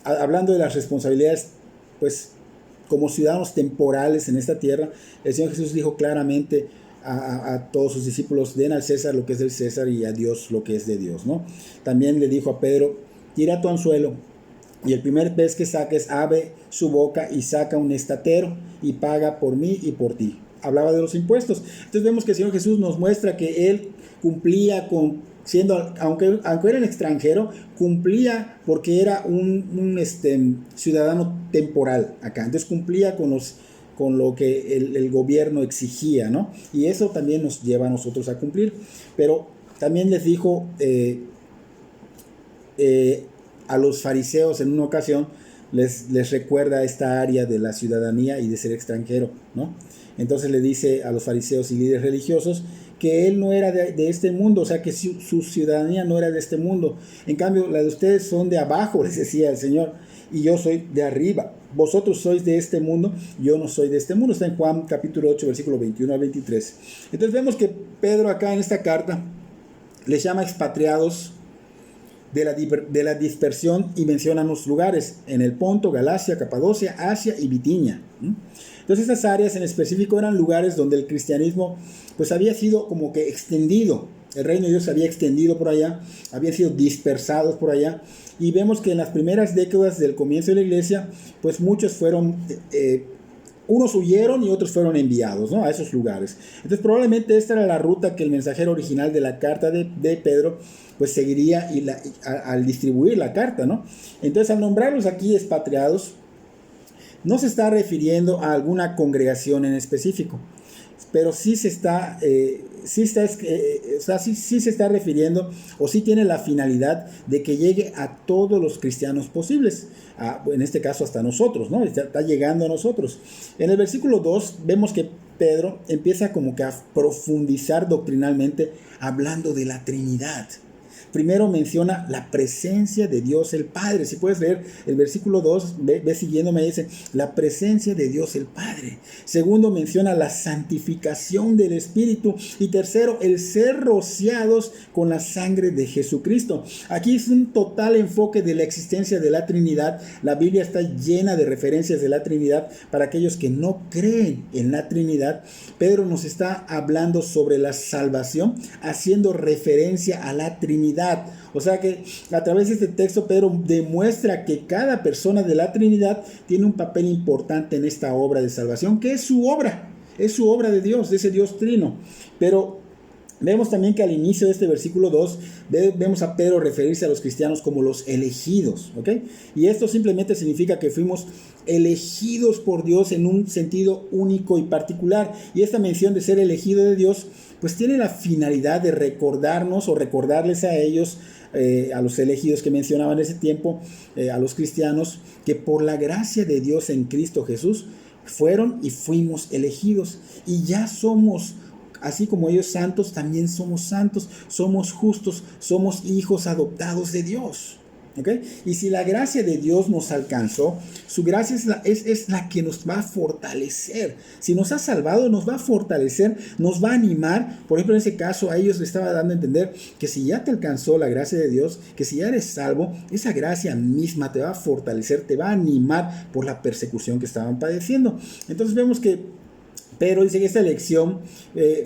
[SPEAKER 1] hablando de las responsabilidades, pues como ciudadanos temporales en esta tierra, el Señor Jesús dijo claramente a todos sus discípulos, den al César lo que es del César y a Dios lo que es de Dios, ¿no? También le dijo a Pedro, tira tu anzuelo y el primer pez que saques, abre su boca y saca un estatero y paga por mí y por ti. Hablaba de los impuestos. Entonces vemos que el Señor Jesús nos muestra que Él cumplía con aunque era un extranjero, cumplía porque era un ciudadano temporal acá. Entonces cumplía con lo que el gobierno exigía, ¿no? Y eso también nos lleva a nosotros a cumplir. Pero también les dijo a los fariseos en una ocasión, les recuerda esta área de la ciudadanía y de ser extranjero, ¿no? Entonces le dice a los fariseos y líderes religiosos que él no era de este mundo, o sea que su ciudadanía no era de este mundo. En cambio, la de ustedes son de abajo, les decía el Señor, y yo soy de arriba. Vosotros sois de este mundo, yo no soy de este mundo. Está en Juan capítulo 8, versículo 21 al 23. Entonces vemos que Pedro acá en esta carta les llama expatriados de la dispersión y menciona los lugares en el Ponto, Galacia, Capadocia, Asia y Bitinia. Entonces estas áreas en específico eran lugares donde el cristianismo pues había sido como que extendido, el reino de Dios se había extendido por allá, habían sido dispersados por allá, y vemos que en las primeras décadas del comienzo de la iglesia pues muchos fueron unos huyeron y otros fueron enviados, ¿no?, a esos lugares. Entonces probablemente esta era la ruta que el mensajero original de la carta de Pedro pues seguiría al distribuir la carta, ¿no? Entonces al nombrarlos aquí expatriados no se está refiriendo a alguna congregación en específico, pero sí se está refiriendo, o sí tiene la finalidad de que llegue a todos los cristianos posibles, en este caso hasta nosotros, ¿no? Está llegando a nosotros. En el versículo 2 vemos que Pedro empieza como que a profundizar doctrinalmente hablando de la Trinidad. Primero menciona la presencia de Dios el Padre. Si puedes leer el versículo 2, ve siguiéndome, dice la presencia de Dios el Padre. Segundo, menciona la santificación del Espíritu. Y tercero, el ser rociados con la sangre de Jesucristo. Aquí es un total enfoque de la existencia de la Trinidad. La Biblia está llena de referencias de la Trinidad para aquellos que no creen en la Trinidad. Pedro nos está hablando sobre la salvación, haciendo referencia a la Trinidad. O sea que a través de este texto Pedro demuestra que cada persona de la Trinidad tiene un papel importante en esta obra de salvación, que es su obra de Dios, de ese Dios trino. Pero vemos también que al inicio de este versículo 2 vemos a Pedro referirse a los cristianos como los elegidos, ¿ok? Y esto simplemente significa que fuimos elegidos por Dios en un sentido único y particular. Y esta mención de ser elegido de Dios pues tiene la finalidad de recordarnos o recordarles a ellos, a los elegidos que mencionaba en ese tiempo, a los cristianos, que por la gracia de Dios en Cristo Jesús fueron y fuimos elegidos. Y ya somos, así como ellos santos, también somos santos, somos justos, somos hijos adoptados de Dios. ¿Okay? Y si la gracia de Dios nos alcanzó, su gracia es la que nos va a fortalecer. Si nos ha salvado, nos va a fortalecer, nos va a animar. Por ejemplo, en ese caso a ellos les estaba dando a entender que si ya te alcanzó la gracia de Dios, que si ya eres salvo, esa gracia misma te va a fortalecer, te va a animar por la persecución que estaban padeciendo. Entonces vemos que Pedro dice que esta elección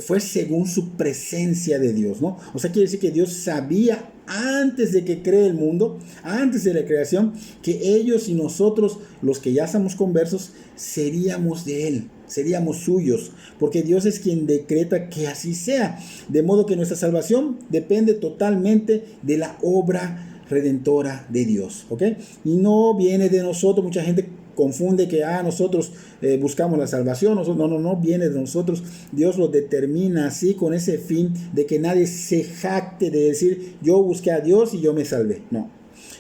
[SPEAKER 1] fue según su presencia de Dios, ¿no? O sea, quiere decir que Dios sabía antes de que cree el mundo, antes de la creación, que ellos y nosotros, los que ya somos conversos, seríamos de Él, seríamos suyos, porque Dios es quien decreta que así sea. De modo que nuestra salvación depende totalmente de la obra redentora de Dios, ¿ok? Y no viene de nosotros. Mucha gente confunde que nosotros buscamos la salvación. No viene de nosotros. Dios lo determina así, con ese fin de que nadie se jacte de decir yo busqué a Dios y yo me salvé. No,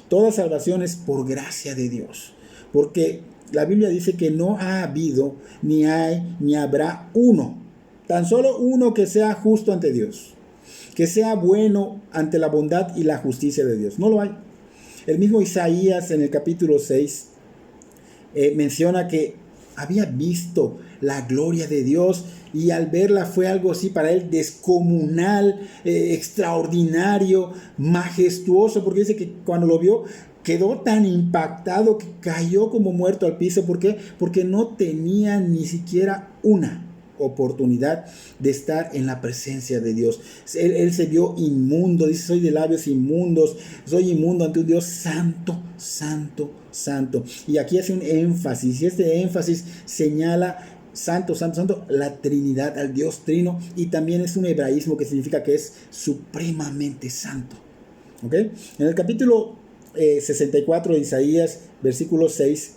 [SPEAKER 1] toda salvación es por gracia de Dios, porque la Biblia dice que no ha habido, ni hay, ni habrá uno, tan solo uno que sea justo ante Dios, que sea bueno ante la bondad y la justicia de Dios. No lo hay. El mismo Isaías en el capítulo 6 menciona que había visto la gloria de Dios y al verla fue algo así para él descomunal, extraordinario, majestuoso, porque dice que cuando lo vio quedó tan impactado que cayó como muerto al piso. ¿Por qué? Porque no tenía ni siquiera una oportunidad de estar en la presencia de Dios. Él se vio inmundo, dice: soy de labios inmundos, soy inmundo ante un Dios santo, santo, santo. Y aquí hace un énfasis, y este énfasis señala santo, santo, santo, la Trinidad, al Dios Trino, y también es un hebraísmo que significa que es supremamente santo. ¿Ok? En el capítulo 64 de Isaías, versículo 6,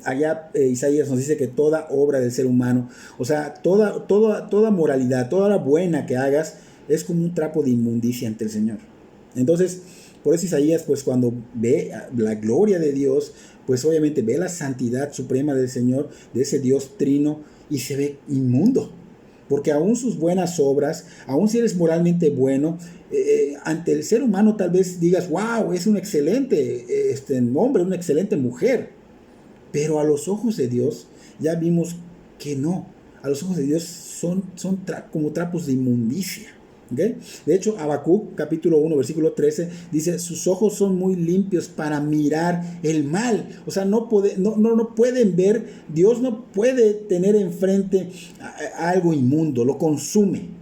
[SPEAKER 1] allá Isaías nos dice que toda obra del ser humano, o sea, toda moralidad, toda la buena que hagas, es como un trapo de inmundicia ante el Señor. Entonces, por eso Isaías, pues cuando ve la gloria de Dios, pues obviamente ve la santidad suprema del Señor, de ese Dios trino, y se ve inmundo. Porque aún sus buenas obras, aún si eres moralmente bueno, ante el ser humano tal vez digas, wow, es un excelente hombre, una excelente mujer. Pero a los ojos de Dios ya vimos que no. A los ojos de Dios son como trapos de inmundicia. ¿Okay? De hecho, Habacuc, capítulo 1, versículo 13, dice, sus ojos son muy limpios para mirar el mal. O sea, no pueden ver, Dios no puede tener enfrente a algo inmundo, lo consume.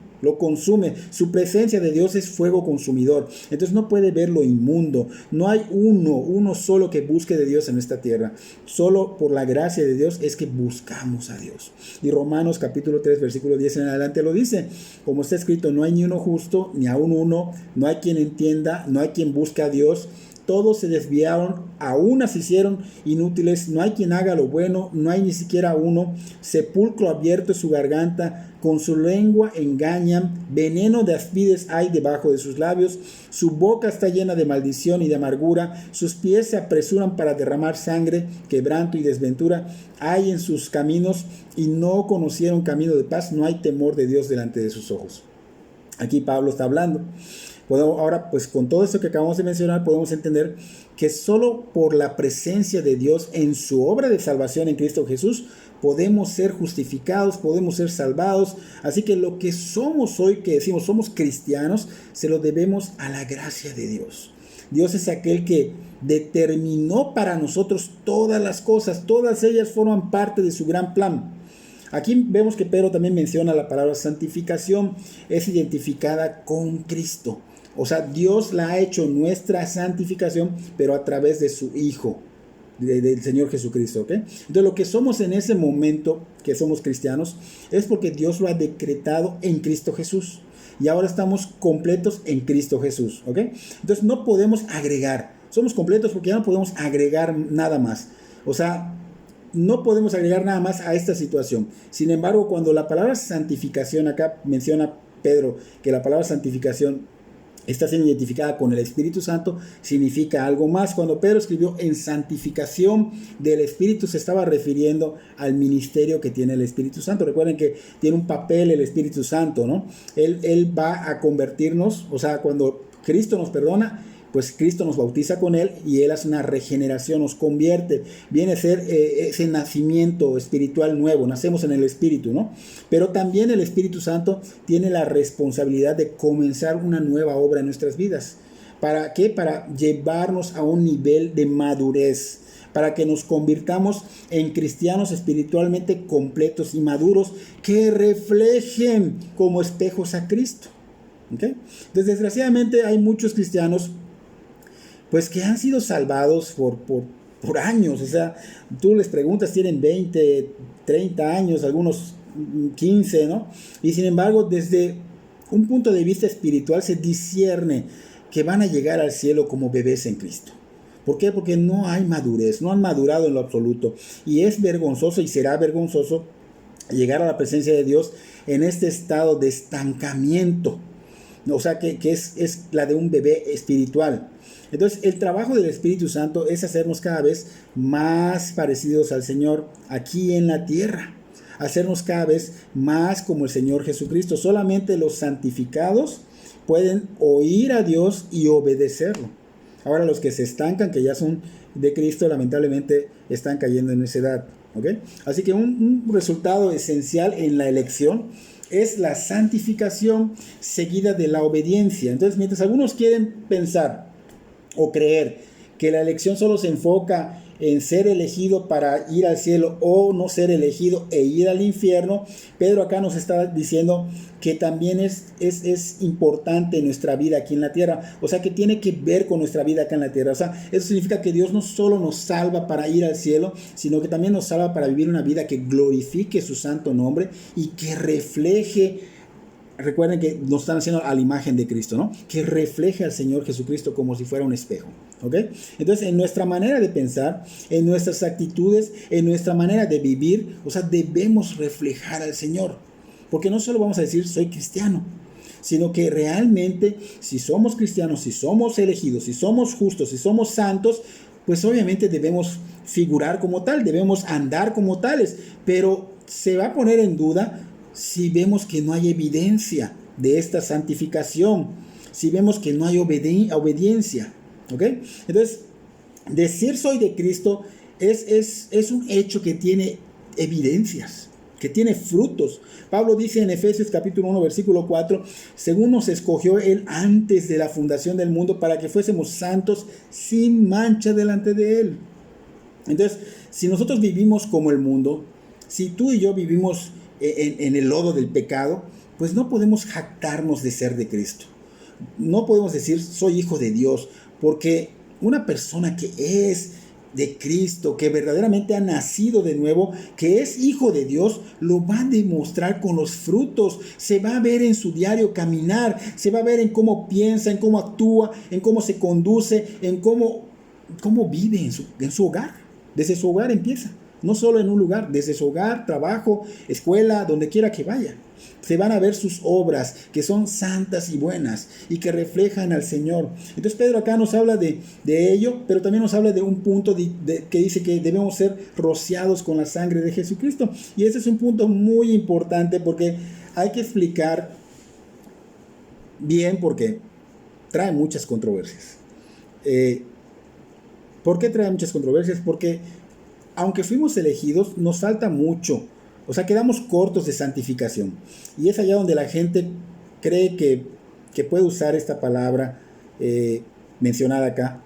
[SPEAKER 1] Su presencia de Dios es fuego consumidor. Entonces no puede ver lo inmundo. No hay uno solo que busque de Dios en esta tierra. Solo por la gracia de Dios es que buscamos a Dios. Y Romanos capítulo 3 versículo 10 en adelante lo dice. Como está escrito, no hay ni uno justo, ni aun uno. No hay quien entienda, no hay quien busque a Dios. Todos se desviaron, a unas se hicieron inútiles, no hay quien haga lo bueno, no hay ni siquiera uno. Sepulcro abierto es su garganta, con su lengua engañan, veneno de áspides hay debajo de sus labios, su boca está llena de maldición y de amargura, sus pies se apresuran para derramar sangre, quebranto y desventura hay en sus caminos, y no conocieron camino de paz, no hay temor de Dios delante de sus ojos. Aquí Pablo está hablando. Ahora, pues con todo esto que acabamos de mencionar, podemos entender que solo por la presencia de Dios en su obra de salvación en Cristo Jesús, podemos ser justificados, podemos ser salvados. Así que lo que somos hoy, que decimos somos cristianos, se lo debemos a la gracia de Dios. Dios es aquel que determinó para nosotros todas las cosas, todas ellas forman parte de su gran plan. Aquí vemos que Pedro también menciona la palabra santificación, es identificada con Cristo. O sea, Dios la ha hecho nuestra santificación, pero a través de su Hijo, del Señor Jesucristo, ¿ok? Entonces lo que somos en ese momento, que somos cristianos, es porque Dios lo ha decretado en Cristo Jesús. Y ahora estamos completos en Cristo Jesús, ¿ok? Entonces no podemos agregar, somos completos porque ya no podemos agregar nada más. O sea, no podemos agregar nada más a esta situación. Sin embargo, cuando la palabra santificación, acá menciona Pedro que la palabra santificación está siendo identificada con el Espíritu Santo, significa algo más. Cuando Pedro escribió en santificación del Espíritu, se estaba refiriendo al ministerio que tiene el Espíritu Santo. Recuerden que tiene un papel el Espíritu Santo, ¿no? Él va a convertirnos, o sea, cuando Cristo nos perdona, pues Cristo nos bautiza con Él y Él hace una regeneración, nos convierte, viene a ser ese nacimiento espiritual nuevo, nacemos en el Espíritu, ¿no? Pero también el Espíritu Santo tiene la responsabilidad de comenzar una nueva obra en nuestras vidas. ¿Para qué? Para llevarnos a un nivel de madurez, para que nos convirtamos en cristianos espiritualmente completos y maduros que reflejen como espejos a Cristo. ¿Okay? Entonces, desgraciadamente hay muchos cristianos pues que han sido salvados por años. O sea, tú les preguntas, tienen 20, 30 años, algunos 15, ¿no? Y sin embargo, desde un punto de vista espiritual se discierne que van a llegar al cielo como bebés en Cristo. ¿Por qué? Porque no hay madurez, no han madurado en lo absoluto. Y es vergonzoso y será vergonzoso llegar a la presencia de Dios en este estado de estancamiento. O sea, que es la de un bebé espiritual. Entonces, el trabajo del Espíritu Santo es hacernos cada vez más parecidos al Señor aquí en la tierra. Hacernos cada vez más como el Señor Jesucristo. Solamente los santificados pueden oír a Dios y obedecerlo. Ahora los que se estancan, que ya son de Cristo, lamentablemente están cayendo en necedad. ¿Okay? Así que un resultado esencial en la elección es la santificación seguida de la obediencia. Entonces, mientras algunos quieren pensar o creer que la elección solo se enfoca en ser elegido para ir al cielo o no ser elegido e ir al infierno, Pedro acá nos está diciendo que también es importante nuestra vida aquí en la tierra, o sea que tiene que ver con nuestra vida acá en la tierra. O sea, eso significa que Dios no solo nos salva para ir al cielo, sino que también nos salva para vivir una vida que glorifique su santo nombre y que refleje. Recuerden que nos están haciendo a la imagen de Cristo, ¿no? Que refleje al Señor Jesucristo como si fuera un espejo, ¿ok? Entonces, en nuestra manera de pensar, en nuestras actitudes, en nuestra manera de vivir, o sea, debemos reflejar al Señor. Porque no solo vamos a decir, soy cristiano, sino que realmente, si somos cristianos, si somos elegidos, si somos justos, si somos santos, pues obviamente debemos figurar como tal, debemos andar como tales, pero se va a poner en duda si vemos que no hay evidencia de esta santificación, si vemos que no hay obediencia, ¿ok? Entonces, decir soy de Cristo es un hecho que tiene evidencias, que tiene frutos. Pablo dice en Efesios capítulo 1, versículo 4, según nos escogió Él antes de la fundación del mundo para que fuésemos santos sin mancha delante de Él. Entonces, si nosotros vivimos como el mundo, si tú y yo vivimos en el lodo del pecado, pues no podemos jactarnos de ser de Cristo. No podemos decir soy hijo de Dios, porque una persona que es de Cristo, que verdaderamente ha nacido de nuevo, que es hijo de Dios, lo va a demostrar con los frutos. Se va a ver en su diario caminar, se va a ver en cómo piensa, en cómo actúa, en cómo se conduce, en cómo vive en su hogar. Desde su hogar empieza. No solo en un lugar, desde su hogar, trabajo, escuela, donde quiera que vaya. Se van a ver sus obras, que son santas y buenas, y que reflejan al Señor. Entonces Pedro acá nos habla de ello, pero también nos habla de un punto que dice que debemos ser rociados con la sangre de Jesucristo. Y ese es un punto muy importante porque hay que explicar bien porque trae muchas controversias. ¿Por qué trae muchas controversias? Porque aunque fuimos elegidos, nos falta mucho. O sea, quedamos cortos de santificación. Y es allá donde la gente cree que puede usar esta palabra mencionada acá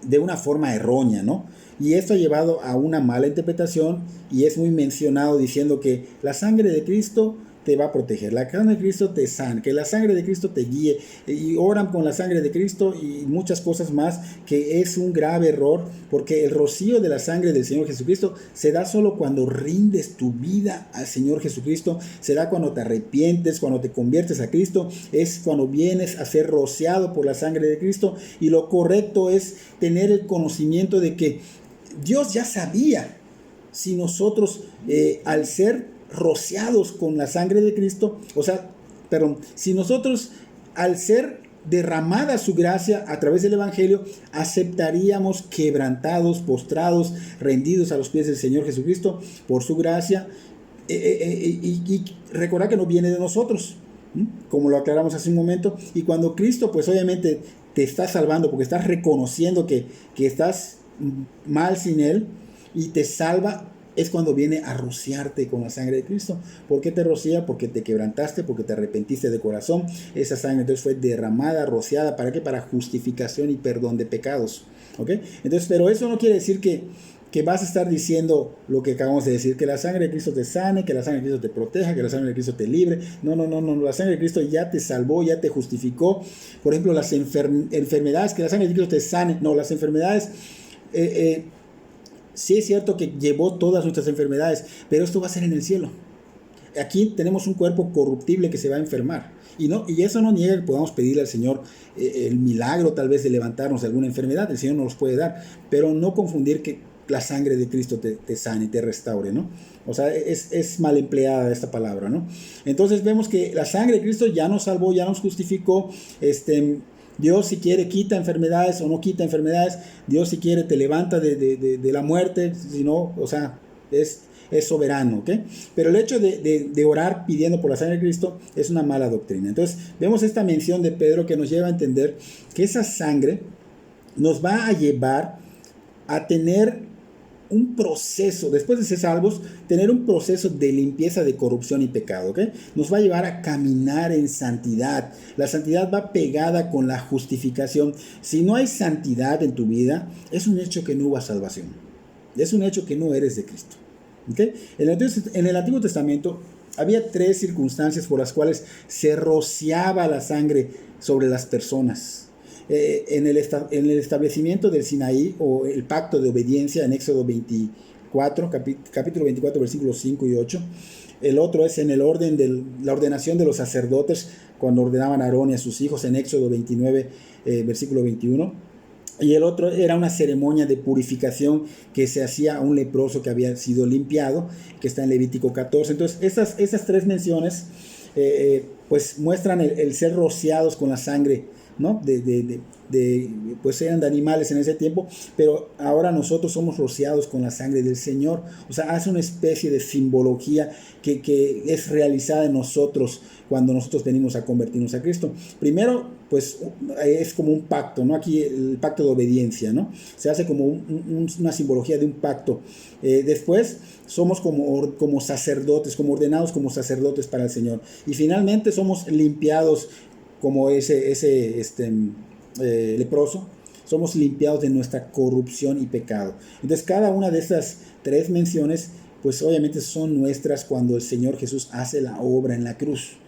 [SPEAKER 1] de una forma errónea, ¿no? Y esto ha llevado a una mala interpretación y es muy mencionado diciendo que la sangre de Cristo te va a proteger, la sangre de Cristo te sana, que la sangre de Cristo te guíe, y oran con la sangre de Cristo y muchas cosas más, que es un grave error, porque el rocío de la sangre del Señor Jesucristo se da solo cuando rindes tu vida al Señor Jesucristo, se da cuando te arrepientes, cuando te conviertes a Cristo, es cuando vienes a ser rociado por la sangre de Cristo. Y lo correcto es tener el conocimiento de que Dios ya sabía si nosotros al ser rociados con la sangre de Cristo, si nosotros al ser derramada su gracia a través del Evangelio, aceptaríamos quebrantados, postrados, rendidos a los pies del Señor Jesucristo por su gracia, y recordar que no viene de nosotros, como lo aclaramos hace un momento. Y cuando Cristo pues obviamente te está salvando porque estás reconociendo que estás mal sin Él y te salva, es cuando viene a rociarte con la sangre de Cristo. ¿Por qué te rocía? Porque te quebrantaste, porque te arrepentiste de corazón. Esa sangre entonces fue derramada, rociada, ¿para qué? Para justificación y perdón de pecados, ¿ok? Entonces, pero eso no quiere decir que vas a estar diciendo lo que acabamos de decir, que la sangre de Cristo te sane, que la sangre de Cristo te proteja, que la sangre de Cristo te libre. No, la sangre de Cristo ya te salvó, ya te justificó. Por ejemplo, las enfermedades, que la sangre de Cristo te sane. No, las enfermedades... sí es cierto que llevó todas nuestras enfermedades, pero esto va a ser en el cielo. Aquí tenemos un cuerpo corruptible que se va a enfermar. Y eso no niega que podamos pedirle al Señor el milagro tal vez de levantarnos de alguna enfermedad. El Señor nos los puede dar, pero no confundir que la sangre de Cristo te sane y te restaure, ¿no? O sea, es mal empleada esta palabra, ¿no? Entonces vemos que la sangre de Cristo ya nos salvó, ya nos justificó. Dios si quiere quita enfermedades o no quita enfermedades. Dios si quiere te levanta de la muerte, si no, o sea, es soberano, ¿ok? Pero el hecho de orar pidiendo por la sangre de Cristo es una mala doctrina. Entonces vemos esta mención de Pedro que nos lleva a entender que esa sangre nos va a llevar a tener un proceso, después de ser salvos, tener un proceso de limpieza de corrupción y pecado, ¿ok? Nos va a llevar a caminar en santidad. La santidad va pegada con la justificación. Si no hay santidad en tu vida, es un hecho que no hubo salvación. Es un hecho que no eres de Cristo, ¿ok? En el Antiguo Testamento había 3 circunstancias por las cuales se rociaba la sangre sobre las personas. En el establecimiento del Sinaí, o el pacto de obediencia en Éxodo 24, capítulo 24, versículos 5 y 8. El otro es en el orden de la ordenación de los sacerdotes, cuando ordenaban a Aarón y a sus hijos en Éxodo 29, versículo 21. Y el otro era una ceremonia de purificación que se hacía a un leproso que había sido limpiado, que está en Levítico 14. Entonces, esas 3 menciones pues muestran el ser rociados con la sangre, ¿no? Pues eran de animales en ese tiempo, pero ahora nosotros somos rociados con la sangre del Señor. O sea, hace una especie de simbología que es realizada en nosotros cuando nosotros venimos a convertirnos a Cristo. Primero, pues es como un pacto, ¿no? Aquí el pacto de obediencia, ¿no? Se hace como una simbología de un pacto. Después somos como sacerdotes, como ordenados como sacerdotes para el Señor. Y finalmente somos limpiados como ese leproso. Somos limpiados de nuestra corrupción y pecado. Entonces, cada una de estas 3 menciones, pues obviamente son nuestras cuando el Señor Jesús hace la obra en la cruz.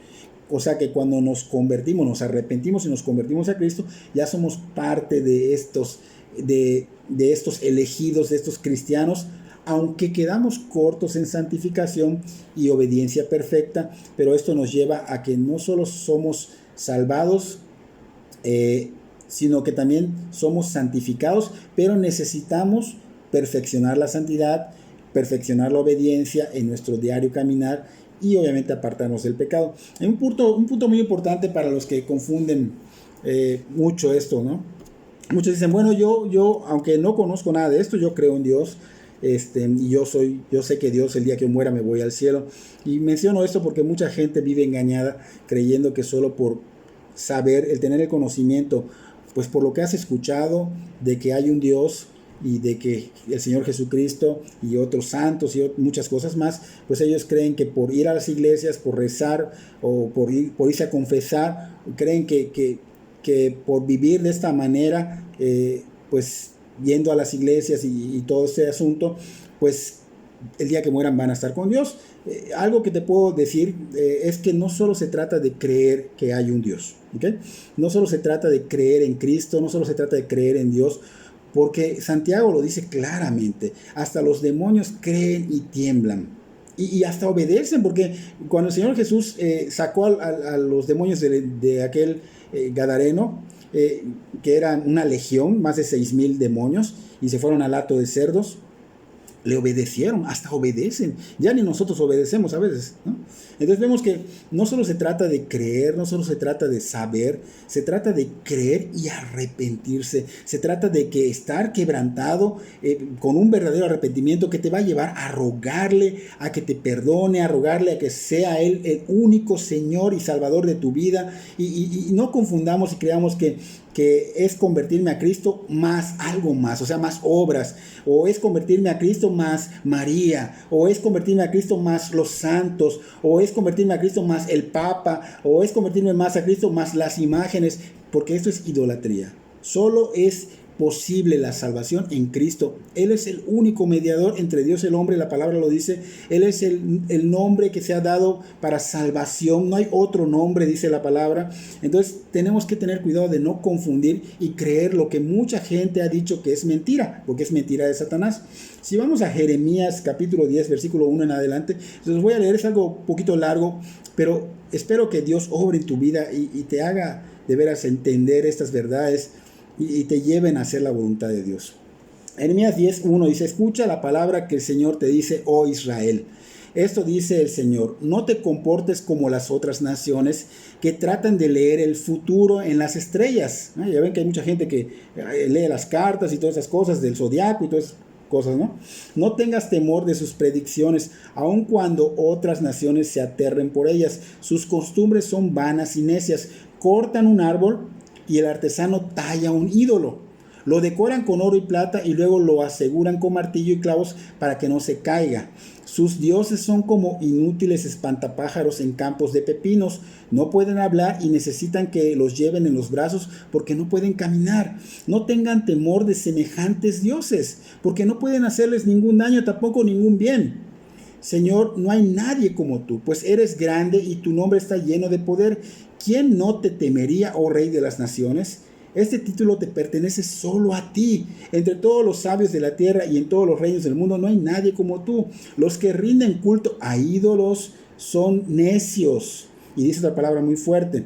[SPEAKER 1] O sea que cuando nos convertimos, nos arrepentimos y nos convertimos a Cristo, ya somos parte de estos elegidos, de estos cristianos, aunque quedamos cortos en santificación y obediencia perfecta, pero esto nos lleva a que no solo somos salvados, sino que también somos santificados, pero necesitamos perfeccionar la santidad, perfeccionar la obediencia en nuestro diario caminar y obviamente apartarnos del pecado. Hay un punto muy importante para los que confunden mucho esto, ¿no? Muchos dicen, bueno, yo aunque no conozco nada de esto, yo creo en Dios, y yo sé que Dios, el día que muera me voy al cielo. Y menciono esto porque mucha gente vive engañada creyendo que solo por saber, el tener el conocimiento, pues por lo que has escuchado de que hay un Dios y de que el Señor Jesucristo y otros santos y muchas cosas más, pues ellos creen que por ir a las iglesias, por rezar o por irse a confesar, creen que por vivir de esta manera, pues yendo a las iglesias y todo este asunto, pues el día que mueran van a estar con Dios. Algo que te puedo decir es que no solo se trata de creer que hay un Dios, ¿okay? No solo se trata de creer en Cristo, no solo se trata de creer en Dios, porque Santiago lo dice claramente, hasta los demonios creen y tiemblan. Y hasta obedecen, porque cuando el Señor Jesús sacó a los demonios de aquel gadareno, que eran una legión, más de 6,000 demonios, y se fueron al hato de cerdos, le obedecieron, hasta obedecen. Ya ni nosotros obedecemos a veces, ¿no? Entonces vemos que no solo se trata de creer, no solo se trata de saber, se trata de creer y arrepentirse. Se trata de que estar quebrantado con un verdadero arrepentimiento que te va a llevar a rogarle, a que te perdone, a rogarle a que sea Él el único Señor y Salvador de tu vida. Y no confundamos y creamos que es convertirme a Cristo más algo más, o sea, más obras, o es convertirme a Cristo más María, o es convertirme a Cristo más los santos, o es convertirme a Cristo más el Papa, o es convertirme más a Cristo más las imágenes, porque esto es idolatría. Solo es posible la salvación en Cristo. Él es el único mediador entre Dios y el hombre, la palabra lo dice. Él es el nombre que se ha dado para salvación, no hay otro nombre, dice la palabra. Entonces tenemos que tener cuidado de no confundir y creer lo que mucha gente ha dicho que es mentira, porque es mentira de Satanás. Si vamos a Jeremías capítulo 10, versículo 1 en adelante, les voy a leer, es algo un poquito largo, pero espero que Dios obre en tu vida y te haga de veras entender estas verdades y te lleven a hacer la voluntad de Dios. Jeremías 10:1 dice: escucha la palabra que el Señor te dice, oh Israel. Esto dice el Señor: no te comportes como las otras naciones que tratan de leer el futuro en las estrellas. Ya ven que hay mucha gente que lee las cartas y todas esas cosas del zodiaco y todas esas cosas, ¿no? No tengas temor de sus predicciones, aun cuando otras naciones se aterren por ellas. Sus costumbres son vanas y necias. Cortan un árbol y el artesano talla un ídolo. Lo decoran con oro y plata y luego lo aseguran con martillo y clavos para que no se caiga. Sus dioses son como inútiles espantapájaros en campos de pepinos. No pueden hablar y necesitan que los lleven en los brazos porque no pueden caminar. No tengan temor de semejantes dioses, porque no pueden hacerles ningún daño, tampoco ningún bien. Señor, no hay nadie como tú, pues eres grande y tu nombre está lleno de poder. ¿Quién no te temería, oh Rey de las naciones? Este título te pertenece solo a ti. Entre todos los sabios de la tierra y en todos los reinos del mundo no hay nadie como tú. Los que rinden culto a ídolos son necios. Y dice otra palabra muy fuerte.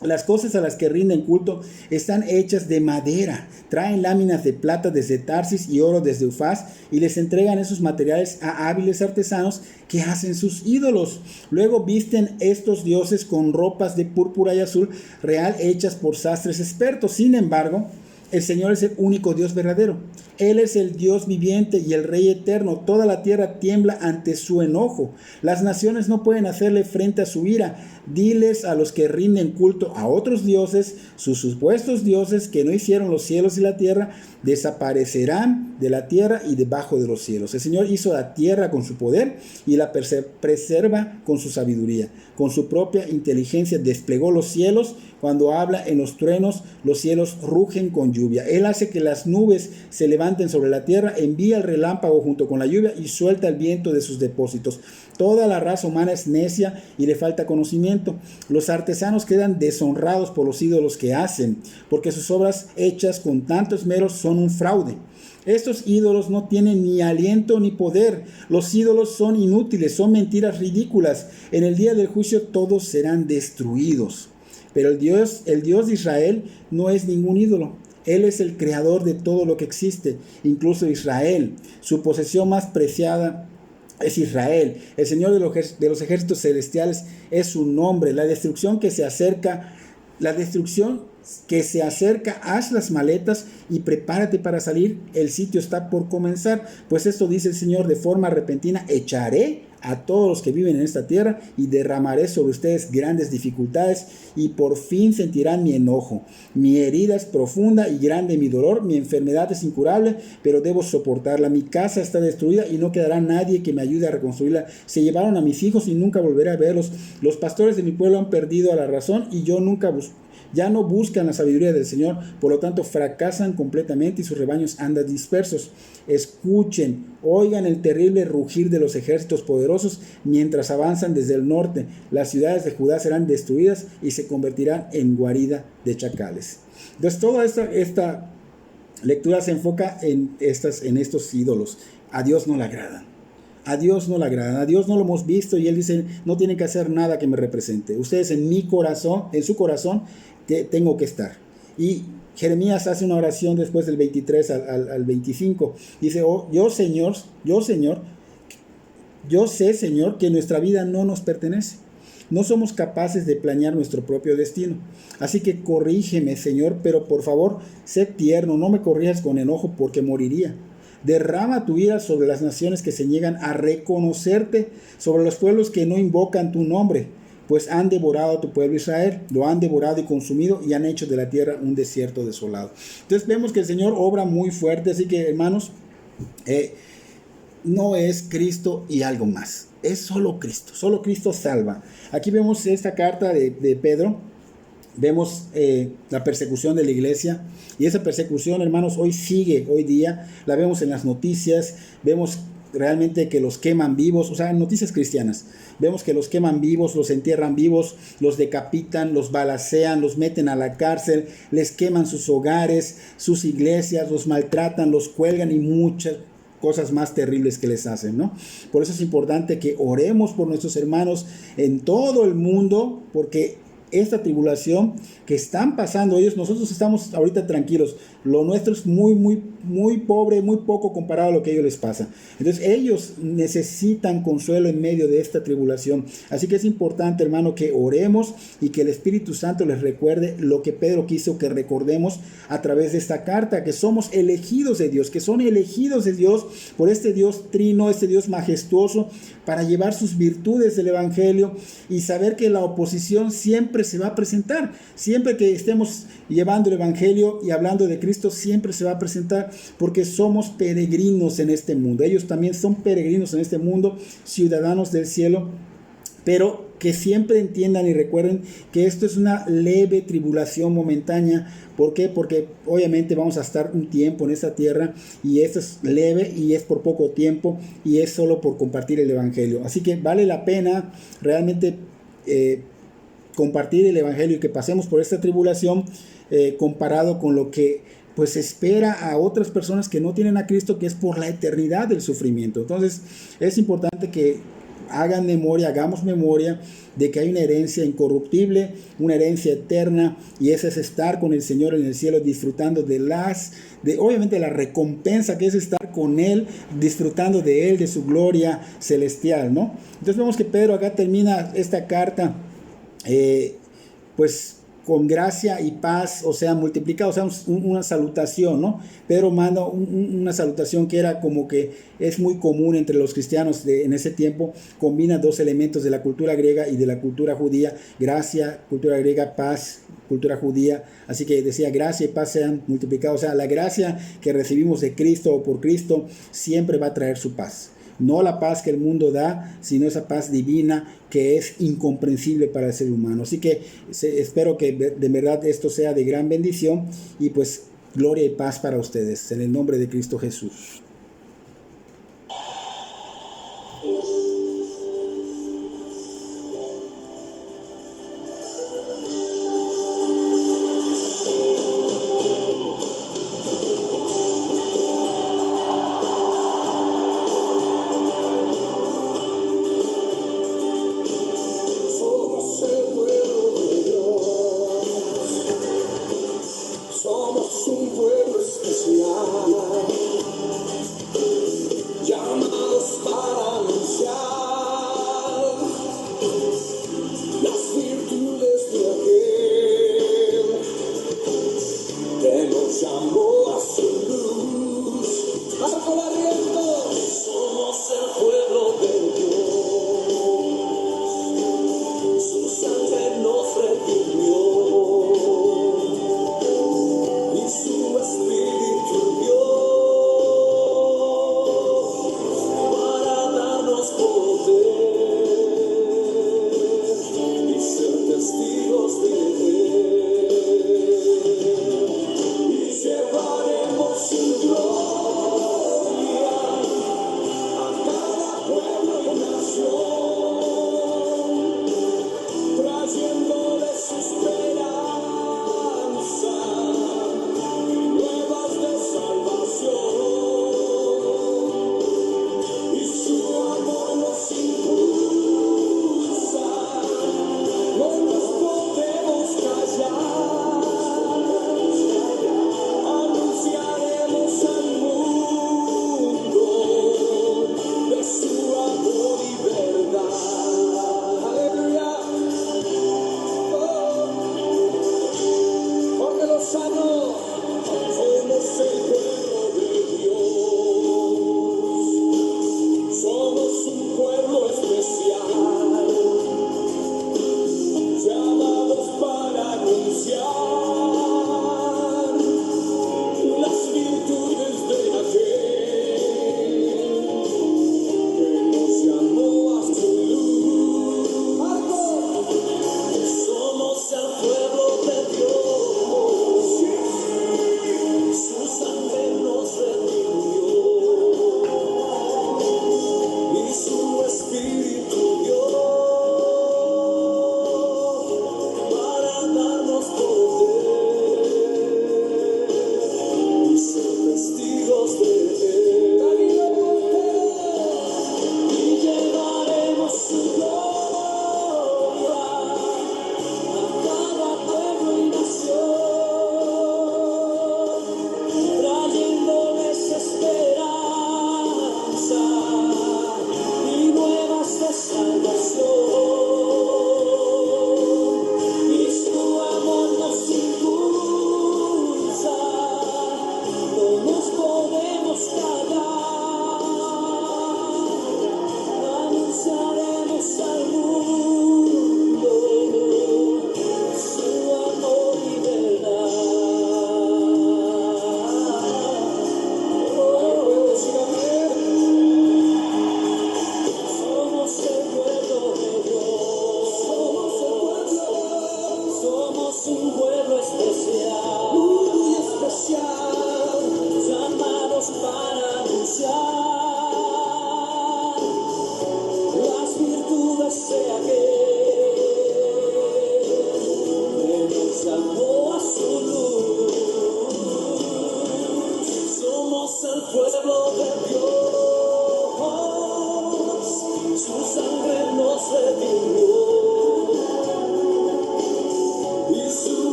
[SPEAKER 1] Las cosas a las que rinden culto están hechas de madera. Traen láminas de plata desde Tarsis y oro desde Ufaz y les entregan esos materiales a hábiles artesanos que hacen sus ídolos. Luego visten estos dioses con ropas de púrpura y azul real hechas por sastres expertos. Sin embargo, el Señor es el único Dios verdadero. Él es el Dios viviente y el Rey eterno. Toda la tierra tiembla ante su enojo. Las naciones no pueden hacerle frente a su ira. Diles a los que rinden culto a otros dioses, sus supuestos dioses que no hicieron los cielos y la tierra, desaparecerán de la tierra y debajo de los cielos. El Señor hizo la tierra con su poder y la preserva con su sabiduría. Con su propia inteligencia desplegó los cielos. Cuando habla en los truenos, los cielos rugen con lluvia. Él hace que las nubes se levanten sobre la tierra, envía el relámpago junto con la lluvia y suelta el viento de sus depósitos. Toda la raza humana es necia y le falta conocimiento. Los artesanos quedan deshonrados por los ídolos que hacen, porque sus obras hechas con tanto esmero son un fraude. Estos ídolos no tienen ni aliento ni poder. Los ídolos son inútiles, son mentiras ridículas. En el día del juicio todos serán destruidos. Pero el Dios de Israel no es ningún ídolo. Él es el creador de todo lo que existe, incluso Israel. Su posesión más preciada es Israel. El Señor de los ejércitos celestiales es su nombre. La destrucción que se acerca, haz las maletas y prepárate para salir. El sitio está por comenzar. Pues esto dice el Señor: de forma repentina echaré a todos los que viven en esta tierra y derramaré sobre ustedes grandes dificultades y por fin sentirán mi enojo. Mi herida es profunda y grande mi dolor, mi enfermedad es incurable, pero debo soportarla. Mi casa está destruida y no quedará nadie que me ayude a reconstruirla. Se llevaron a mis hijos y nunca volveré a verlos. Los pastores de mi pueblo han perdido a la razón y ya no buscan la sabiduría del Señor, por lo tanto fracasan completamente y sus rebaños andan dispersos. Escuchen, oigan el terrible rugir de los ejércitos poderosos mientras avanzan desde el norte. Las ciudades de Judá serán destruidas y se convertirán en guarida de chacales. Entonces toda esta lectura se enfoca en estos ídolos. A Dios no le agradan. A Dios no le agradan, a Dios no lo hemos visto y Él dice: no tienen que hacer nada que me represente. Ustedes en mi corazón, en su corazón, tengo que estar. Y Jeremías hace una oración después del 23 al 25. Dice: yo sé, Señor, que nuestra vida no nos pertenece. No somos capaces de planear nuestro propio destino. Así que corrígeme, Señor, pero por favor, sé tierno, no me corrijas con enojo porque moriría. Derrama tu ira sobre las naciones que se niegan a reconocerte, sobre los pueblos que no invocan tu nombre, pues han devorado a tu pueblo Israel, lo han devorado y consumido y han hecho de la tierra un desierto desolado. Entonces vemos que el Señor obra muy fuerte, así que hermanos, no es Cristo y algo más, es solo Cristo salva. Aquí vemos esta carta de Pedro. Vemos la persecución de la iglesia y esa persecución, hermanos, hoy día, la vemos en las noticias, vemos realmente que los queman vivos, o sea, en noticias cristianas, vemos que los queman vivos, los entierran vivos, los decapitan, los balacean, los meten a la cárcel, les queman sus hogares, sus iglesias, los maltratan, los cuelgan y muchas cosas más terribles que les hacen, ¿no? Por eso es importante que oremos por nuestros hermanos en todo el mundo, porque esta tribulación que están pasando ellos, nosotros estamos ahorita tranquilos, lo nuestro es muy pobre, muy poco comparado a lo que a ellos les pasa. Entonces ellos necesitan consuelo en medio de esta tribulación. Así que es importante, hermano, que oremos y que el Espíritu Santo les recuerde lo que Pedro quiso que recordemos a través de esta carta, que somos elegidos de Dios, que son elegidos de Dios por este Dios trino, este Dios majestuoso, para llevar sus virtudes del Evangelio y saber que la oposición siempre se va a presentar. Siempre que estemos llevando el Evangelio y hablando de Cristo, Cristo siempre se va a presentar, porque somos peregrinos en este mundo. Ellos también son peregrinos en este mundo, ciudadanos del cielo, pero que siempre entiendan y recuerden que esto es una leve tribulación momentánea. ¿Por qué? Porque obviamente vamos a estar un tiempo en esta tierra, y esto es leve y es por poco tiempo, y es solo por compartir el evangelio. Así que vale la pena realmente compartir el evangelio y que pasemos por esta tribulación, comparado con lo que pues espera a otras personas que no tienen a Cristo, que es por la eternidad del sufrimiento. Entonces es importante que hagamos memoria de que hay una herencia incorruptible, una herencia eterna, y esa es estar con el Señor en el cielo, disfrutando obviamente la recompensa que es estar con Él, disfrutando de Él, de su gloria celestial, ¿no? Entonces vemos que Pedro acá termina esta carta, pues con gracia y paz, o sea, multiplicado, o sea, una salutación, ¿no? Pedro manda una salutación que era como que es muy común entre los cristianos en ese tiempo, combina dos elementos de la cultura griega y de la cultura judía: gracia, cultura griega; paz, cultura judía. Así que decía, gracia y paz sean multiplicados, o sea, la gracia que recibimos de Cristo o por Cristo siempre va a traer su paz. No la paz que el mundo da, sino esa paz divina que es incomprensible para el ser humano. Así que espero que de verdad esto sea de gran bendición, y pues gloria y paz para ustedes, en el nombre de Cristo Jesús.